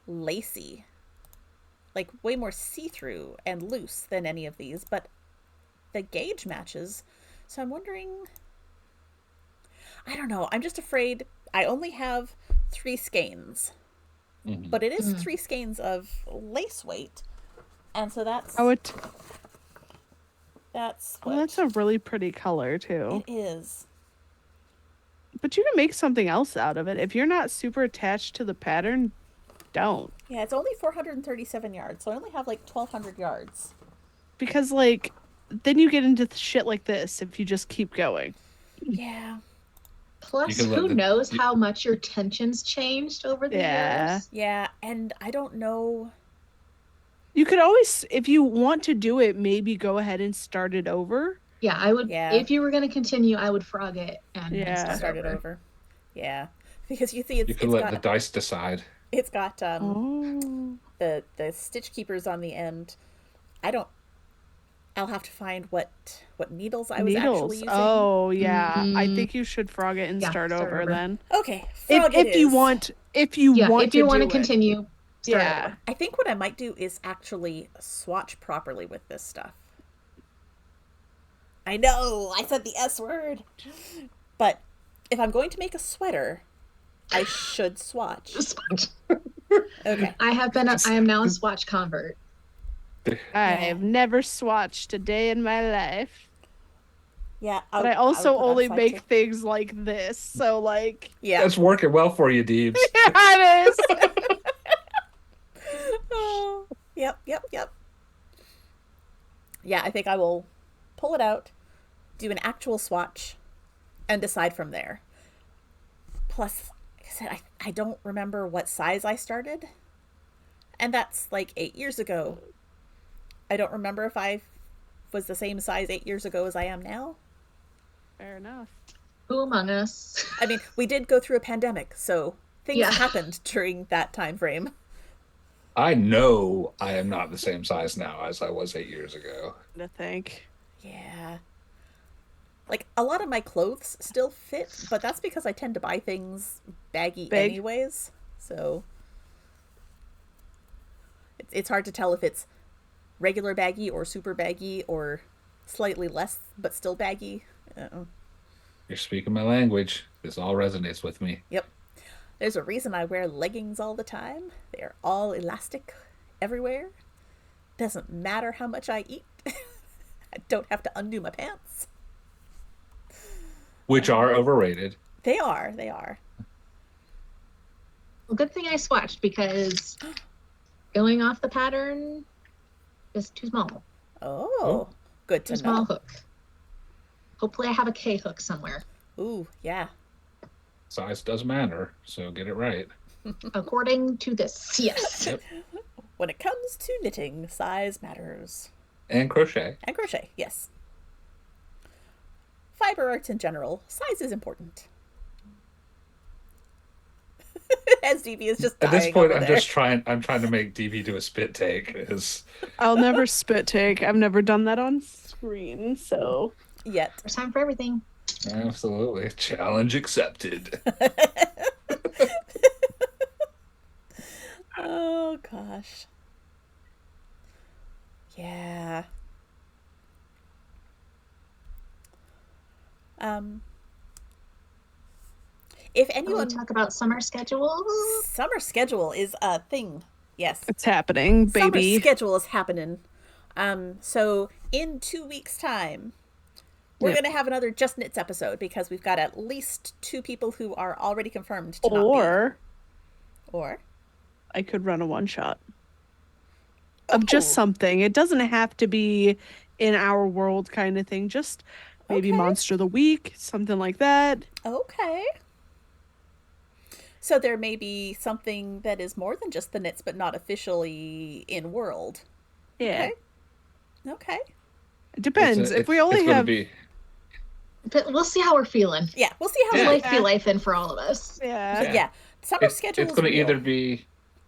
lacy like way more see-through and loose than any of these, but the gauge matches. So I'm wondering, I don't know. I'm just afraid I only have 3 skeins, Mhm. but it is 3 skeins of lace weight. And so that's Oh, that's oh, what that's a really pretty color too. it is. But you can make something else out of it. If you're not super attached to the pattern, don't. Yeah, it's only 437 yards, so I only have like 1,200 yards. Because, like, then you get into shit like this if you just keep going. Yeah. Plus, can let who the- knows you- how much your tension's changed over the Yeah. years? Yeah, and I don't know. You could always, if you want to do it, maybe go ahead and start it over. Yeah, I would. Yeah. If you were going to continue, I would frog it and Yeah. start Start over. it over. Yeah. Because you see You can let the got dice decide. it's got Oh. the stitch keepers on the end. I'll have to find what needles I was actually Needles. using. Oh, yeah. I Mm. think you should frog it and Yeah, start start over over. then. Okay, frog If it you is. want, If to you want do to it. continue, start Yeah. over. I think what I might do is actually swatch properly with this stuff. I know, I said the S word. But if I'm going to make a sweater, I should swatch. Swatch. Okay. I am now a swatch convert. I've never swatched a day in my life. Yeah. But I also would put only outside make too. things like this. So, like, Yeah. That's working well for you, Deebs. yeah, it is. Oh, yep. Yeah, I think I will pull it out, do an actual swatch, and decide from there. Plus, like I said, I don't remember what size I started. And that's like 8 years ago. I don't remember if I was the same size 8 years ago as I am now. Fair enough. Who among us? I mean, we did go through a pandemic, so things Yeah. happened during that time frame. I know I am not the same size now as I was 8 years ago. I think. Yeah. Like, a lot of my clothes still fit, but that's because I tend to buy things baggy Big. anyways. So it's hard to tell if it's regular baggy or super baggy or slightly less but still baggy. You're speaking my language. This all resonates with me. Yep. There's a reason I wear leggings all the time. They're all elastic everywhere. Doesn't matter how much I eat. I don't have to undo my pants. Which are overrated. They are. They are. Well, good thing I swatched because going off the pattern is too small. Oh, good Too to small know. hook. Hopefully, I have a K hook somewhere. Ooh, yeah. Size does matter, so get it right. According to this, yes. Yep. When it comes to knitting, size matters. And crochet. And crochet, yes. Fiber arts in general, size is important. As DB is just At dying this point, over I'm there. I'm trying to make DB do a spit take. I'll never spit take. I've never done that on screen, so. Yet. There's time for everything. Absolutely. Challenge accepted. Oh gosh. Yeah. If Can we anyone, talk about summer schedules? summer schedule is a thing. Yes. It's happening, baby. Summer schedule is happening. So in 2 weeks' time, we're Yep. gonna have another Just Knits episode because we've got at least 2 people who are already confirmed to not Or be. Or I could run a one shot of just Oh. something. It doesn't have to be in our world kind of thing. Just maybe Okay. Monster of the Week, something like that. okay. So there may be something that is more than just the knits, but not officially in world. Yeah. Okay. It depends. If we it's only gonna have. be But we'll see how we're feeling. Yeah, we'll see how Yeah. Life be life in for all of us. Yeah. But yeah, summer it's schedule it's is going to real.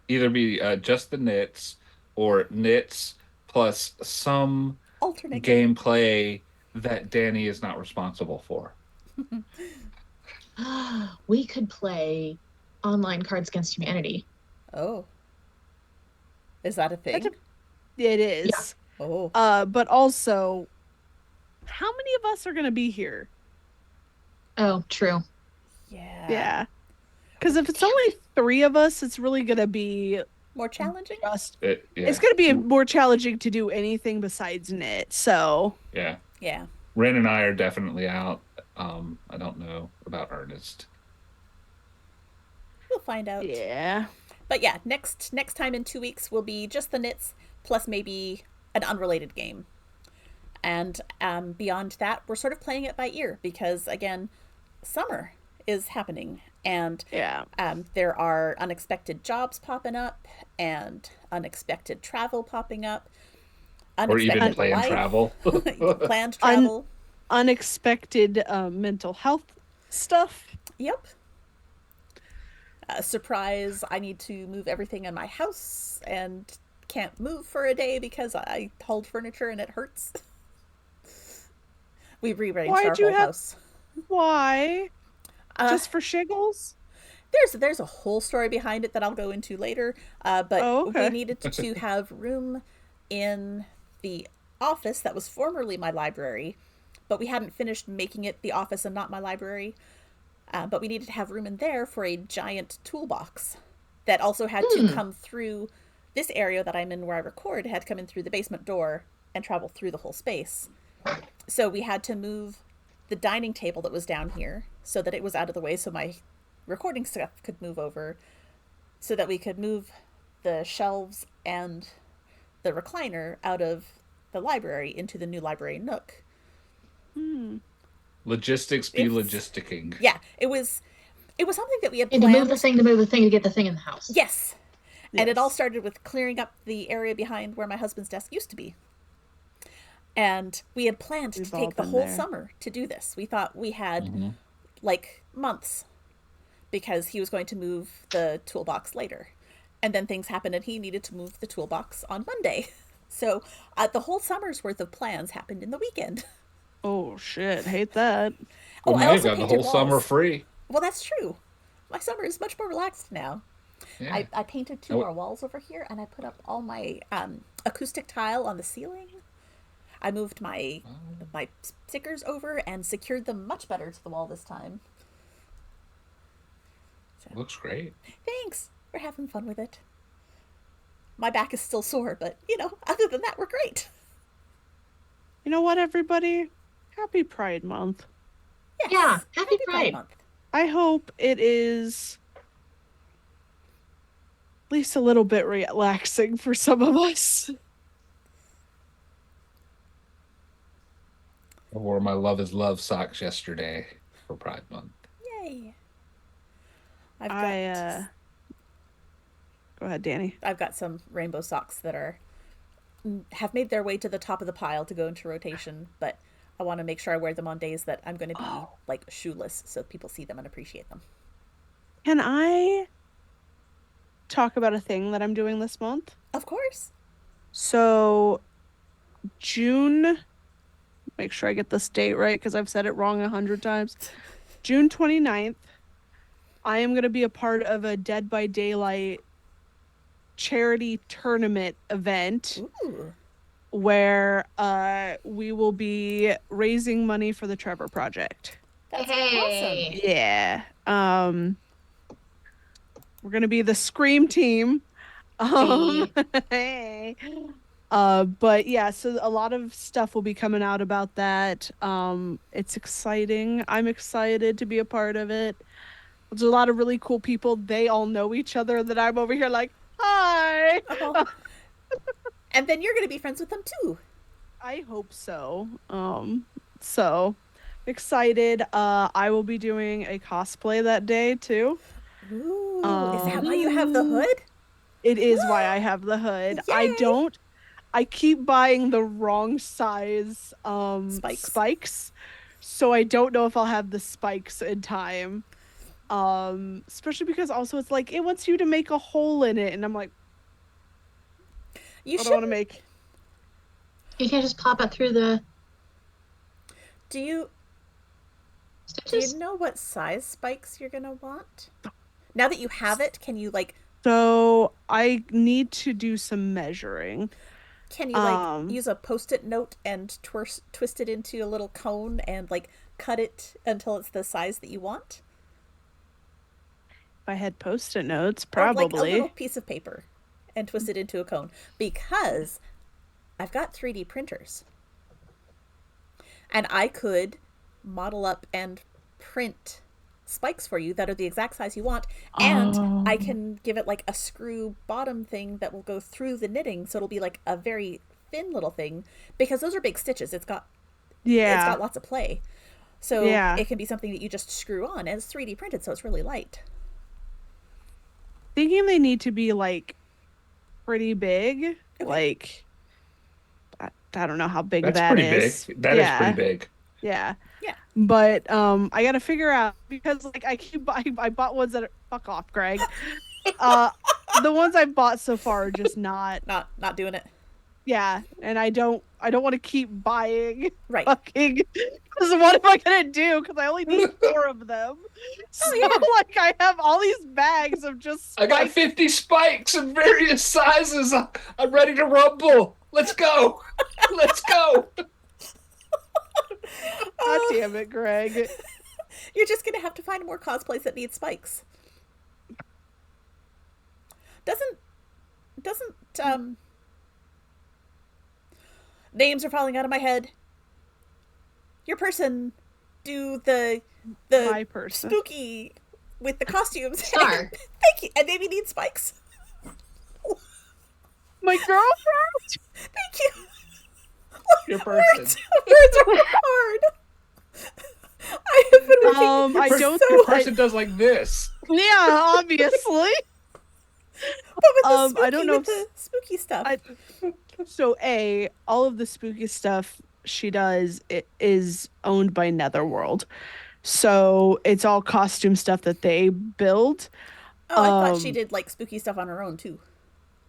either be just the knits or knits plus some Alternate gameplay that Danny is not responsible for. We could play online Cards Against Humanity. Oh. Is that a thing? It is. Oh, But also, how many of us are gonna be here? Oh, true. yeah. Yeah. Because if it's only 3 of us, it's really gonna be More challenging? just. Yeah. It's gonna be more challenging to do anything besides knit. So Yeah. Yeah. Ren and I are definitely out. I don't know about Ernest. We'll find out. yeah. But yeah, next time in 2 weeks will be just the knits plus maybe an unrelated game. And beyond that, we're sort of playing it by ear because again, summer is happening and Yeah. there are unexpected jobs popping up and unexpected travel popping up, Or even unexpected planned life, travel. planned travel. Unexpected mental health stuff. Yep. Surprise! I need to move everything in my house and can't move for a day because I hold furniture and it hurts. We rearranged our Why'd you whole have? house. Why? Uh, Just for shiggles? there's a whole story behind it that I'll go into later. But Oh, we okay. needed to have room in the office that was formerly my library, but we hadn't finished making it the office and not my library. But we needed to have room in there for a giant toolbox that also had to come through this area that I'm in where I record, had to come in through the basement door and travel through the whole space. So we had to move the dining table that was down here so that it was out of the way so my recording stuff could move over, so that we could move the shelves and the recliner out of the library into the new library nook. Logistics be It's- logisticking. Yeah, it was something that we had And to planned. move the thing, to move the thing, to get the thing in the house. Yes. And it all Yes. started with clearing up the area behind where my husband's desk used to be. And we had planned We've to all take the been whole there. summer to do this. We thought we had Mhm. like months because he was going to move the toolbox later. And then things happened and he needed to move the toolbox on Monday. So the whole summer's worth of plans happened in the weekend. Oh shit! Hate that. Well, Oh, I now you've also got the painted whole summer walls. free. Well, that's true. My summer is much more relaxed now. Yeah. I painted two Oh. more walls over here and I put up all my acoustic tile on the ceiling. I moved my stickers over and secured them much better to the wall this time. Looks great. Thanks. We're having fun with it. My back is still sore, but other than that, we're great. You know what, everybody? Happy Pride Month. Yes. Yeah, happy Pride. Month. I hope it is at least a little bit relaxing for some of us. I wore my Love is Love socks yesterday for Pride Month. Yay. Go ahead, Danny. I've got some rainbow socks that have made their way to the top of the pile to go into rotation, but I want to make sure I wear them on days that I'm going to be like shoeless so people see them and appreciate them. Can I talk about a thing that I'm doing this month? Of course. So, June, make sure I get this date right because I've said it wrong 100 times. June 29th, I am going to be a part of a Dead by Daylight charity tournament event Ooh. where we will be raising money for the Trevor Project. That's Hey. awesome. Yeah. We're gonna be the Scream team. Hey. But yeah, so a lot of stuff will be coming out about that. It's exciting. I'm excited to be a part of it. There's a lot of really cool people. They all know each other. That I'm over here like, hi. Oh. And then you're going to be friends with them too. I hope so. So excited. I will be doing a cosplay that day too. Ooh. Is that why you have the hood? It is why I have the hood. Yay! I keep buying the wrong size spikes. So I don't know if I'll have the spikes in time. Especially because also it's like it wants you to make a hole in it and I'm like You I don't should. want to make You can't just pop it through the Do you stitches. know what size spikes you're going to want? Now that you have it, can you like So I need to do some measuring. Can you like Um, use a post-it note and twist it into a little cone and like cut it until it's the size that you want? if I had post-it notes, Or like a little probably. piece of paper and twist it into a cone, because I've got 3D printers and I could model up and print spikes for you that are the exact size you want, and I Oh, can give it like a screw bottom thing that will go through the knitting, so it'll be like a very thin little thing, because those are big stitches. It's yeah, got lots of play. So yeah. it can be something that you just screw on, and it's 3D printed, so it's really light. Thinking they need to be like pretty big. Okay. Like I don't know how big That's that pretty big. is. That is pretty Yeah, big. yeah. Yeah. But I gotta figure out because like I bought ones that are fuck off, Greg. Uh, the ones I bought so far are just not. Not doing it. Yeah, and I don't want to keep buying Right. fucking because what am I gonna do? Because I only need 4 of them. So yeah. like I have all these bags of just I got spikes. 50 spikes in various sizes. I'm ready to rumble. Let's go. Let's go. God damn it, Greg. You're just gonna have to find more cosplays that need spikes. Doesn't names are falling out of my head. Your person do the My person. spooky with the costumes. Star. Thank you. And maybe need spikes. My girlfriend. Thank you. Your person. Words are hard. I have been working I don't. so Your hard. person does like this. Yeah, obviously. But with the spooky, I don't know with the spooky stuff. So all of the spooky stuff she does is owned by Netherworld. So it's all costume stuff that they build. Oh, I thought she Um, did like spooky stuff on her own too.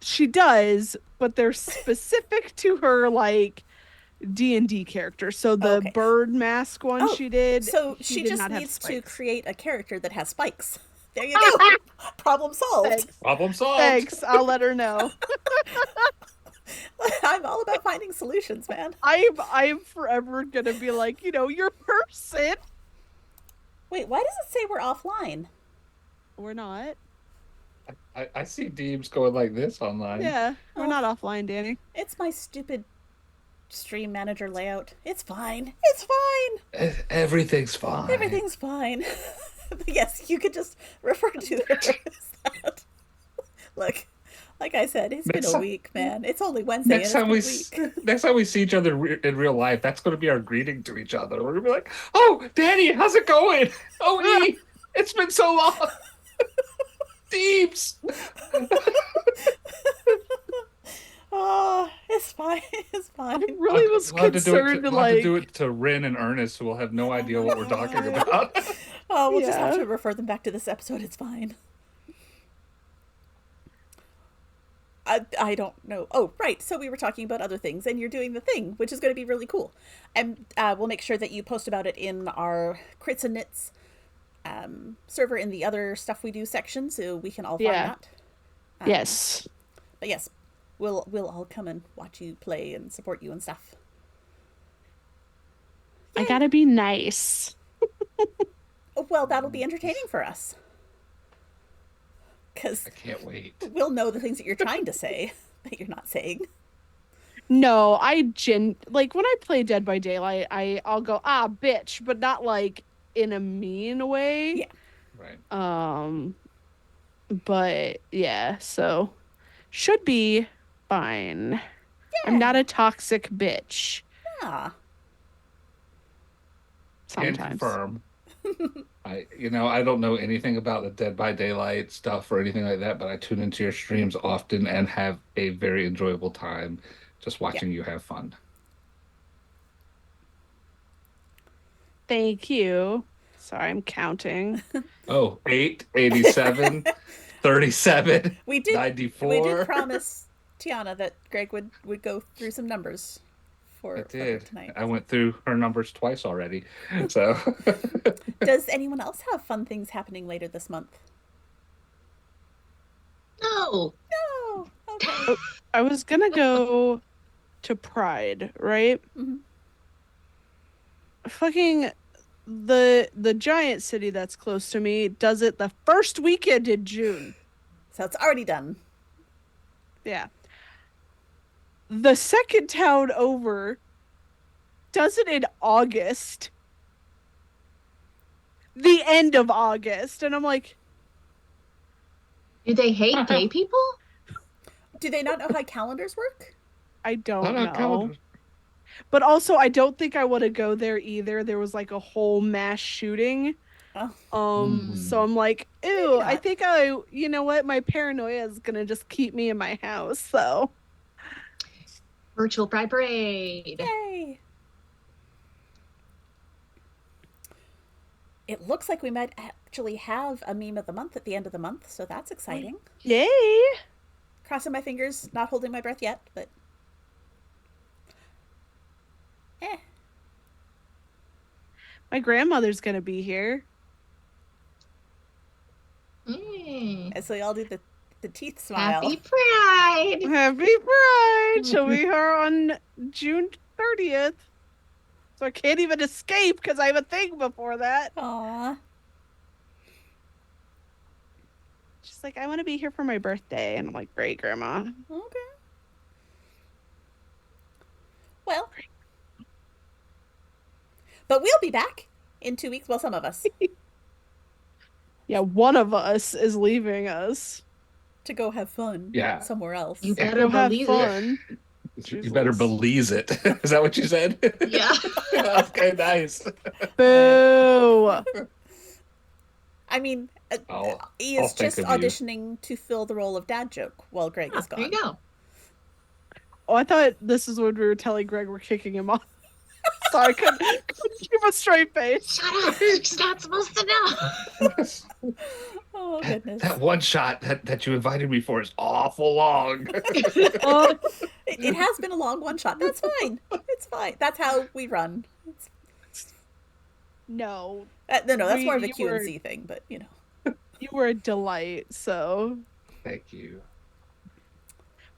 she does, but they're specific to her like D&D character. So Oh, the okay. bird mask one Oh, she did, so she she did just not have needs to spikes. create a character that has spikes. There you go. Problem solved. Thanks. Problem solved. Thanks. I'll let her know. I'm all about finding solutions, man. I'm forever gonna be like, your person. Wait, why does it say we're offline? We're not. I see Deems going like this online. Yeah, we're Oh. not offline, Danny. It's my stupid stream manager layout. It's fine. It's fine. Everything's fine. Everything's fine. But yes, you could just refer to her as that. Look, like I said, it's Next been a time- week, man. It's only Wednesday. Next and time we it's been a week. next time we see each other in real life, that's going to be our greeting to each other. We're going to be like, "Oh, Danny, how's it going? Oh, E, it's been so long." Deeps. Oh, it's fine. It's fine. I really was We'll have to do it concerned, to, we'll have to like, do it to Rin and Ernest, who will have no idea what we're talking about. Oh, we'll just have Yeah. to refer them back to this episode. It's fine. I don't know. Oh, right. So we were talking about other things, and you're doing the thing, which is going to be really cool. And we'll make sure that you post about it in our Crits and Knits server in the other stuff we do section, so we can all find Yeah. that. yes. But yes, we'll all come and watch you play and support you and stuff. I gotta be nice. Oh, well, that'll be entertaining for us. Because I can't wait. we'll know the things that you're trying to say that you're not saying. No, like when I play Dead by Daylight, I'll go, bitch, but not like in a mean way. Yeah. Right. But yeah, so should be fine. I'm not a toxic bitch. Yeah. Can Sometimes. confirm. I don't know anything about the Dead by Daylight stuff or anything like that, but I tune into your streams often and have a very enjoyable time just watching you have fun. Thank you. Sorry, I'm counting. Oh, 8, 87, 37, We did 94. promise Tiana that Greg would go through some numbers for I her did. tonight. I went through her numbers twice already. So Does anyone else have fun things happening later this month? No. No. Okay. I was gonna go to Pride, right? Mhm. Fucking the giant city that's close to me does it the first weekend in June. So it's already done. Yeah. The second town over does it in August. The end of August. And I'm like, Do they hate gay people? Do they not know how calendars work? I Not don't on know. calendar. But also, I don't think I want to go there either. There was like a whole mass shooting. Oh. So I'm like, Maybe ew, I not. think you know what? My paranoia is gonna just keep me in my house. So Virtual Pride Parade. Yay. It looks like we might actually have a meme of the month at the end of the month, so that's exciting. yay! Crossing my fingers, not holding my breath yet, but My grandmother's gonna be here. Mm. so we all do the teeth smile. Happy Pride. Happy Pride! She'll be here on June 30th. So I can't even escape because I have a thing before that. Aw. She's like, I want to be here for my birthday. And I'm like, great, Grandma. Okay. Well, but we'll be back in 2 weeks. Well, some of us Yeah, one of us is leaving us. to go have fun. Yeah. Somewhere else. You better Go have believe it. fun. You better believe it. Is that what you said? Yeah. Okay, nice. Boo! I mean, I'll he is think just of you. auditioning to fill the role of dad joke while Greg is There gone. you go. Oh, I thought this is when we were telling Greg we're kicking him off. Sorry, I couldn't keep a straight face. Shut up. She's not supposed to know. Oh goodness. That one shot that you invited me for is awful long. Oh, It has been a long one shot. That's fine. It's fine. That's how we run. no, No, that's more of a You Q&C thing, but you know. you were a delight. So Thank you.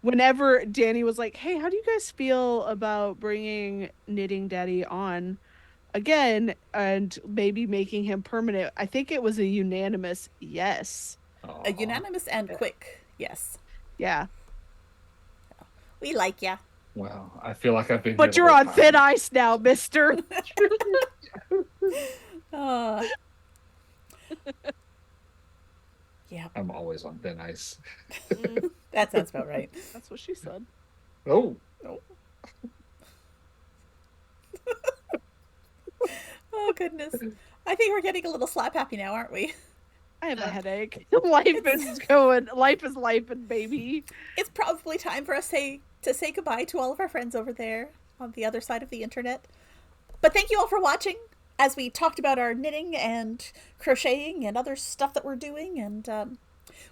whenever Danny was like, hey, how do you guys feel about bringing Knitting Daddy on again and maybe making him permanent? I think it was a unanimous yes. A unanimous and quick, yes. Yeah. We like ya. Well, I feel like I've been. But here you're the on whole thin time. ice now, mister. Yeah, I'm always on thin ice. that sounds about right. That's what she said. Oh, Oh goodness. I think we're getting a little slap happy now, aren't we? I have a headache. Life is going. Life is life, and baby. It's probably time for us to say goodbye to all of our friends over there on the other side of the internet. But thank you all for watching as we talked about our knitting and crocheting and other stuff that we're doing. And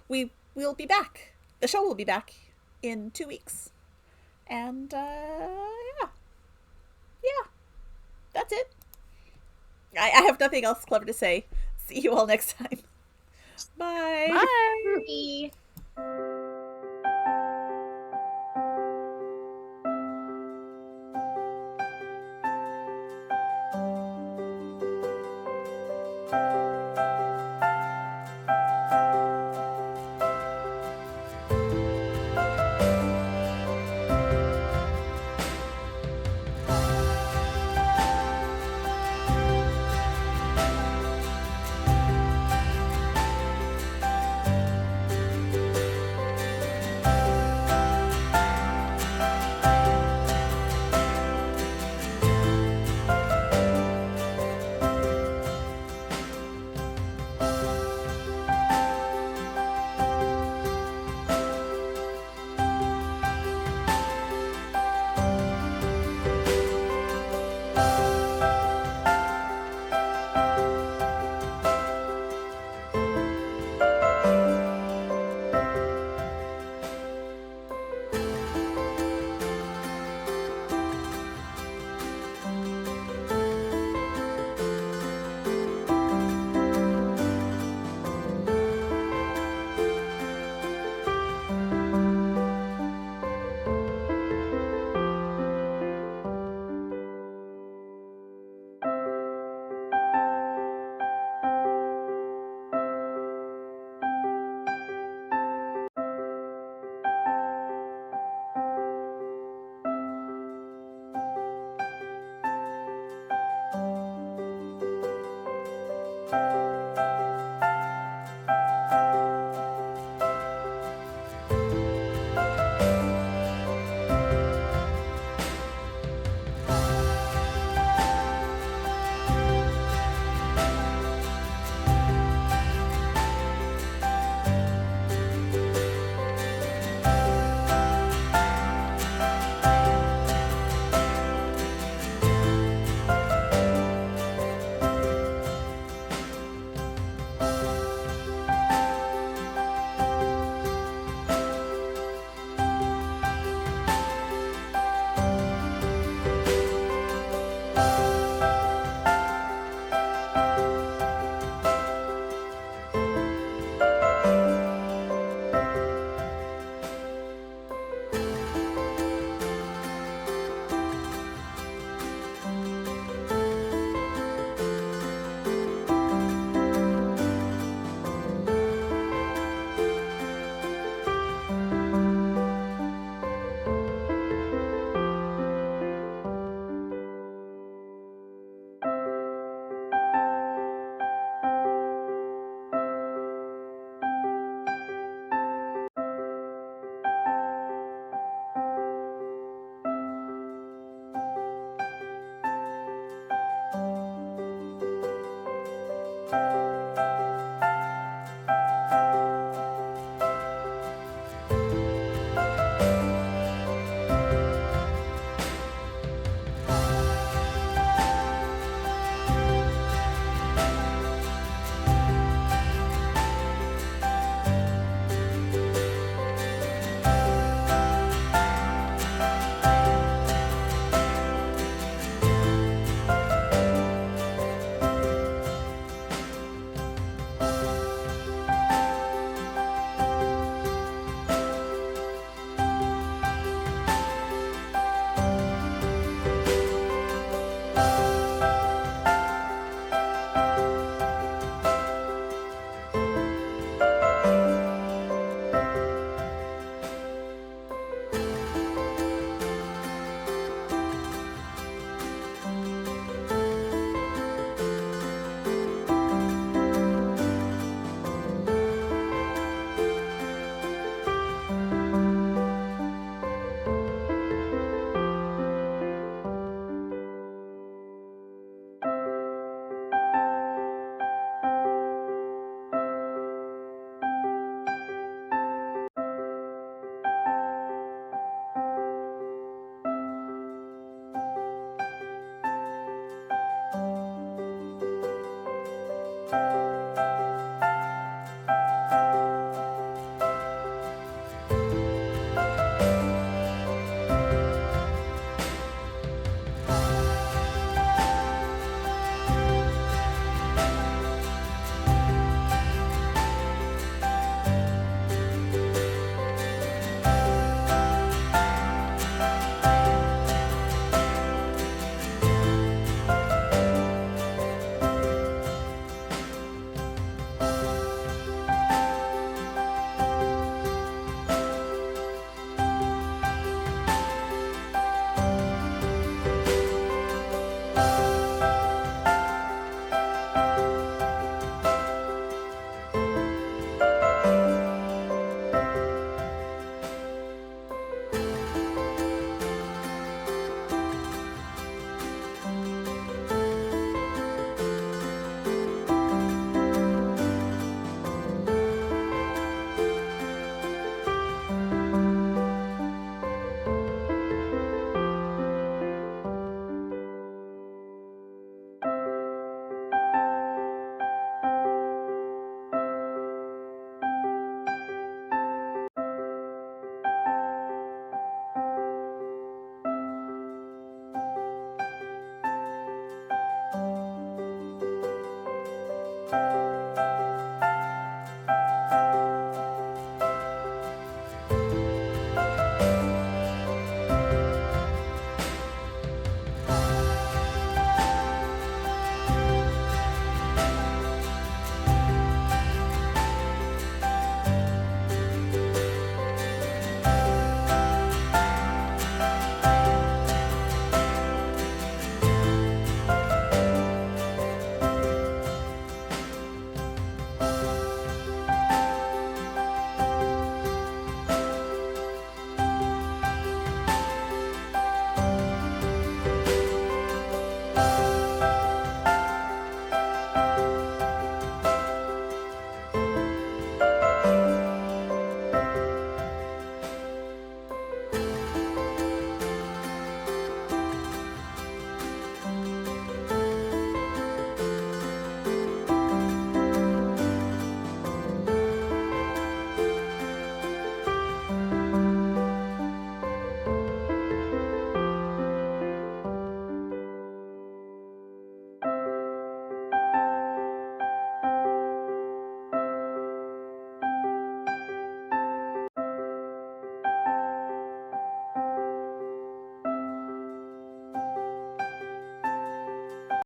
we'll be back. The show will be back in 2 weeks. And yeah, that's it. I have nothing else clever to say. See you all next time. Bye. Bye. Bye.